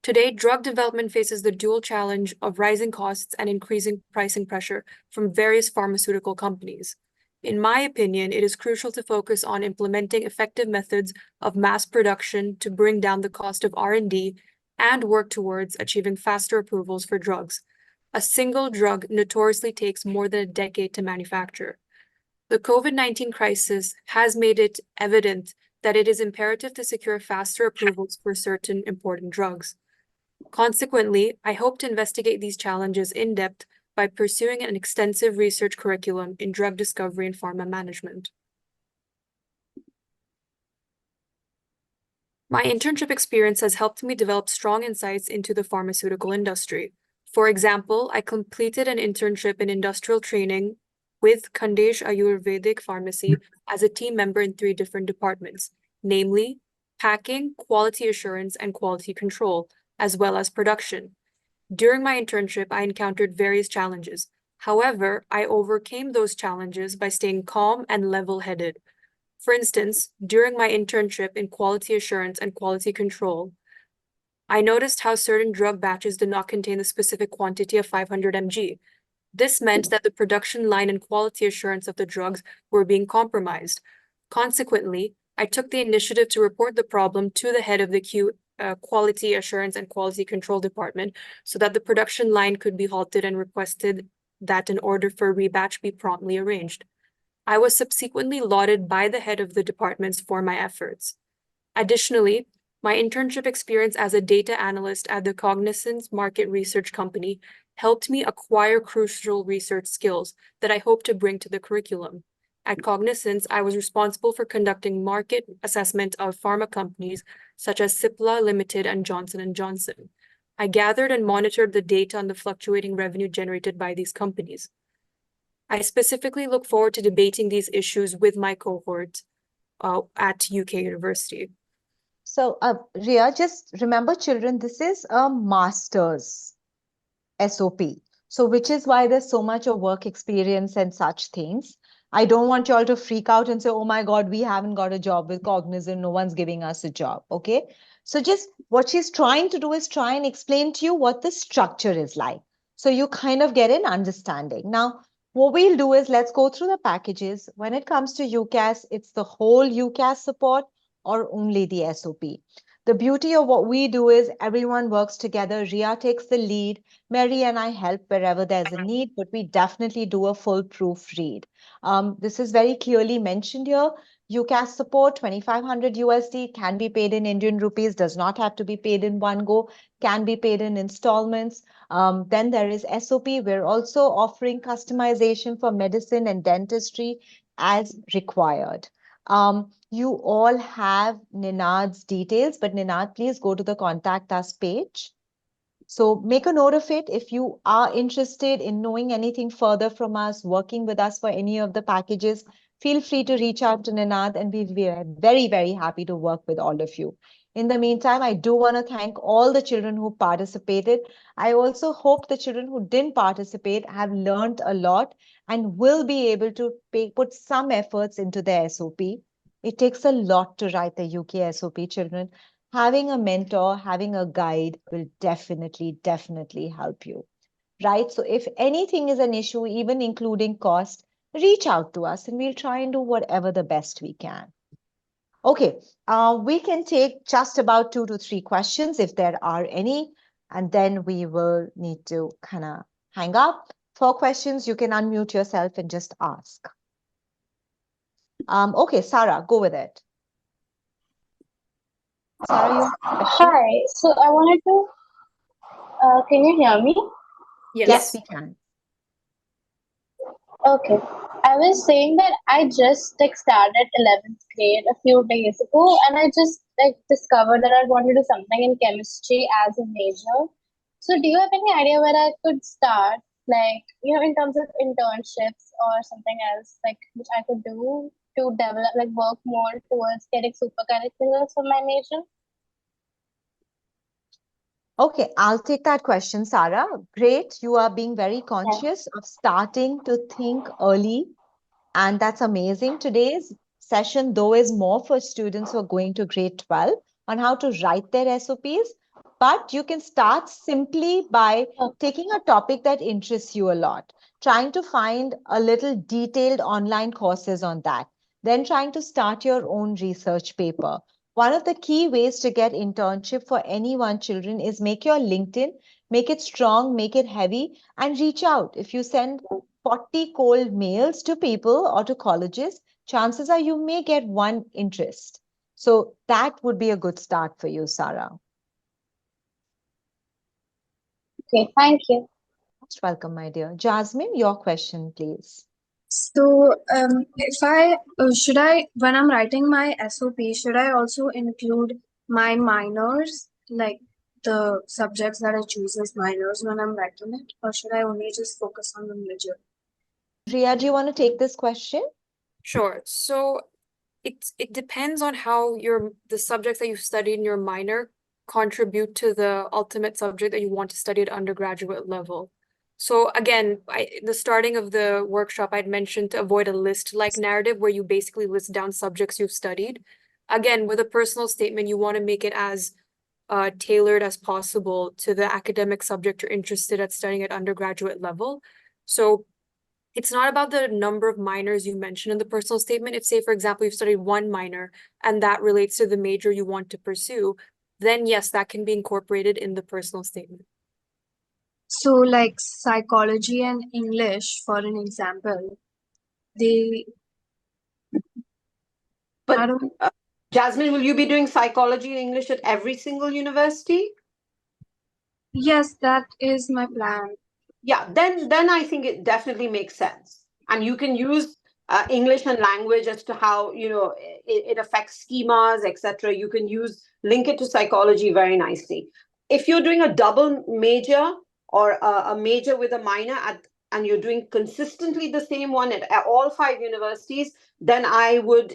Today, drug development faces the dual challenge of rising costs and increasing pricing pressure from various pharmaceutical companies. In my opinion, it is crucial to focus on implementing effective methods of mass production to bring down the cost of R&D and work towards achieving faster approvals for drugs. A single drug notoriously takes more than a decade to manufacture. The COVID-19 crisis has made it evident that it is imperative to secure faster approvals for certain important drugs. Consequently, I hope to investigate these challenges in depth by pursuing an extensive research curriculum in drug discovery and pharma management. My internship experience has helped me develop strong insights into the pharmaceutical industry. For example, I completed an internship in industrial training with Khandesh Ayurvedic Pharmacy as a team member in 3 different departments, namely packing, quality assurance, and quality control, as well as production. During my internship, I encountered various challenges. However, I overcame those challenges by staying calm and level-headed. For instance, during my internship in quality assurance and quality control, I noticed how certain drug batches did not contain the specific quantity of 500 mg. This meant that the production line and quality assurance of the drugs were being compromised. Consequently, I took the initiative to report the problem to the head of the quality assurance and quality control department so that the production line could be halted and requested that an order for rebatch be promptly arranged. I was subsequently lauded by the head of the departments for my efforts. Additionally, my internship experience as a data analyst at the Cognizant's market research company helped me acquire crucial research skills that I hope to bring to the curriculum. At Cognizant, I was responsible for conducting market assessment of pharma companies such as Cipla Limited and Johnson & Johnson. I gathered and monitored the data on the fluctuating revenue generated by these companies. I specifically look forward to debating these issues with my cohort at UK University.
So, Ria, just remember, children, this is a master's SOP. So, which is why there's so much of work experience and such things. I don't want you all to freak out and say, oh my God, we haven't got a job with Cognizant. No one's giving us a job. Okay. So just what she's trying to do is try and explain to you what the structure is like. So you kind of get an understanding. Now, what we'll do is let's go through the packages. When it comes to UCAS, it's the whole UCAS support or only the SOP. The beauty of what we do is everyone works together. Ria takes the lead. Mary and I help wherever there's a need, but we definitely do a foolproof read. This is very clearly mentioned here. UCAS support, 2,500 USD, can be paid in Indian rupees, does not have to be paid in one go, can be paid in installments. Then there is SOP. We're also offering customization for medicine and dentistry as required. You all have Ninad's details, but Ninad, please go to the contact us page. So make a note of it. If you are interested in knowing anything further from us, working with us for any of the packages, feel free to reach out to Ninad, and we are very, very happy to work with all of you. In the meantime, I do want to thank all the children who participated. I also hope the children who didn't participate have learned a lot and will be able to put some efforts into the SOP. It takes a lot to write the UK SOP, children. Having a mentor, having a guide will definitely help you, right? So if anything is an issue, even including cost, reach out to us and we'll try and do whatever the best we can. Okay, we can take just about 2 to 3 questions if there are any, and then we will need to kind of hang up. 4 questions, you can unmute yourself and just ask. Okay, Sarah, go with it. Sarah, you have a question?
Hi, so I wanted to, can you hear me?
Yes, we can.
Okay. I was saying that I just started 11th grade a few days ago, and I just discovered that I want to do something in chemistry as a major. So do you have any idea where I could start, in terms of internships or something else, which I could do to develop, work more towards getting super curriculars for my major?
Okay, I'll take that question, Sarah. Great. You are being very conscious of starting to think early, and that's amazing. Today's session, though, is more for students who are going to grade 12 on how to write their SOPs, but you can start simply by taking a topic that interests you a lot, trying to find a little detailed online courses on that, then trying to start your own research paper. One of the key ways to get internship for anyone, children, is make your LinkedIn, make it strong, make it heavy, and reach out. If you send 40 cold mails to people or to colleges, chances are you may get one interest. So that would be a good start for you, Sarah.
Okay, thank you.
Most welcome, my dear. Jasmine, your question, please.
So, when I'm writing my SOP, should I also include my minors, like the subjects that I choose as minors when I'm writing it, or should I only just focus on the major?
Ria, do you want to take this question?
Sure. So it depends on how the subjects that you studied in your minor contribute to the ultimate subject that you want to study at undergraduate level. So again, the starting of the workshop, I'd mentioned to avoid a list-like narrative where you basically list down subjects you've studied. Again, with a personal statement, you want to make it as tailored as possible to the academic subject you're interested at studying at undergraduate level. So it's not about the number of minors you mentioned in the personal statement. If, say, for example, you've studied one minor and that relates to the major you want to pursue, then yes, that can be incorporated in the personal statement.
So, like psychology and English, for an example, I
But
don't.
Jasmine, will you be doing psychology and English at every single university?
Yes, that is my plan.
Yeah, then I think it definitely makes sense. And you can use English and language as to how it affects schemas, etc. You can link it to psychology very nicely. If you're doing a double major or a major with a minor and you're doing consistently the same one at all 5 universities, then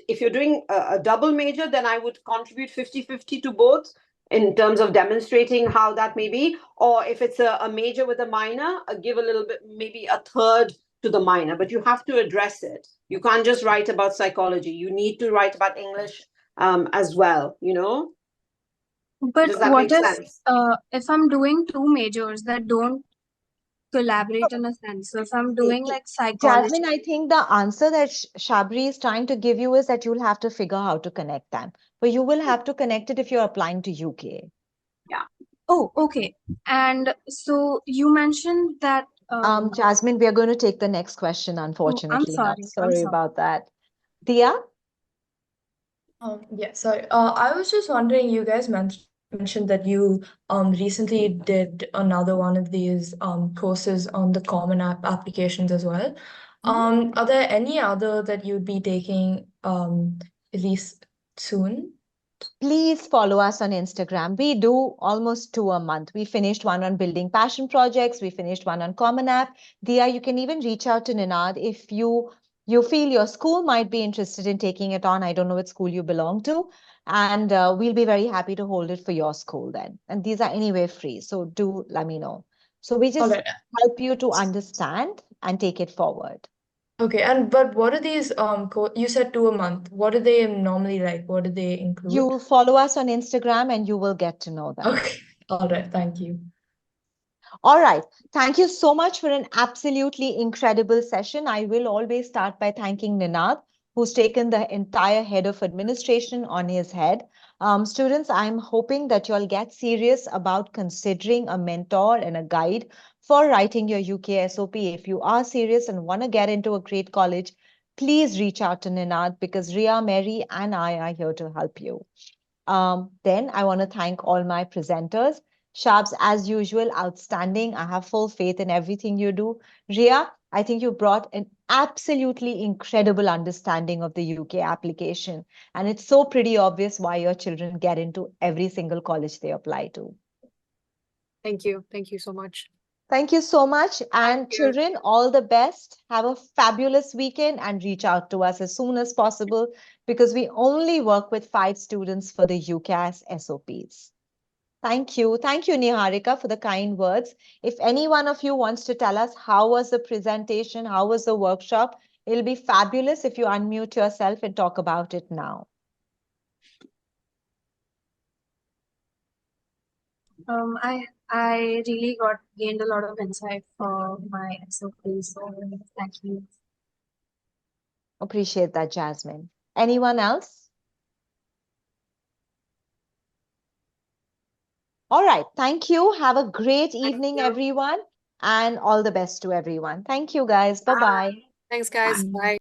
if you're doing a double major, then I would contribute 50-50 to both in terms of demonstrating how that may be. Or if it's a major with a minor, give a little bit, maybe a third to the minor, but you have to address it. You can't just write about psychology. You need to write about English as well,
But
Does that
what
make sense?
if I'm doing two majors that don't collaborate in a sense? So if I'm doing like psychology.
Jasmine, I think the answer that Shabri is trying to give you is that you'll have to figure how to connect them. But you will have to connect it if you're applying to UK.
Yeah.
Oh, okay. And so you mentioned that
Jasmine, we are going to take the next question, unfortunately. I'm sorry about that. Dia?
Yeah, sorry. I was just wondering, you guys mentioned that you recently did another one of these courses on the Common App applications as well. Are there any other that you'd be taking at least soon?
Please follow us on Instagram. We do almost 2 a month. We finished one on building passion projects. We finished one on Common App. Dia, you can even reach out to Ninad if you feel your school might be interested in taking it on. I don't know what school you belong to. And we'll be very happy to hold it for your school then. And these are anyway free. So do let me know. So we just
Okay.
help you to understand and take it forward.
Okay, and but what are these you said 2 a month. What are they normally like? What do they include?
You follow us on Instagram and you will get to know them.
Okay, all right, thank you.
All right. Thank you so much for an absolutely incredible session. I will always start by thanking Ninad, who's taken the entire head of administration on his head. Students, I'm hoping that you'll get serious about considering a mentor and a guide for writing your UK SOP. If you are serious and want to get into a great college, please reach out to Ninad because Ria, Mary, and I are here to help you. Then I want to thank all my presenters. Shabs, as usual, outstanding. I have full faith in everything you do. Ria, I think you brought an absolutely incredible understanding of the UK application. And it's so pretty obvious why your children get into every single college they apply to.
Thank you. Thank you so much.
Thank you so much. And
you.
children, all the best. Have a fabulous weekend and reach out to us as soon as possible because we only work with 5 students for the UCAS SOPs. Thank you. Thank you, Niharika, for the kind words. If any one of you wants to tell us how was the presentation, how was the workshop, it'll be fabulous if you unmute yourself and talk about it now.
I really gained a lot of insight for my SOP, so thank you.
Appreciate that, Jasmine. Anyone else? All right. Thank you. Have a great evening,
you.
everyone, and all the best to everyone. Thank you, guys. Bye-bye.
Thanks, guys. Bye.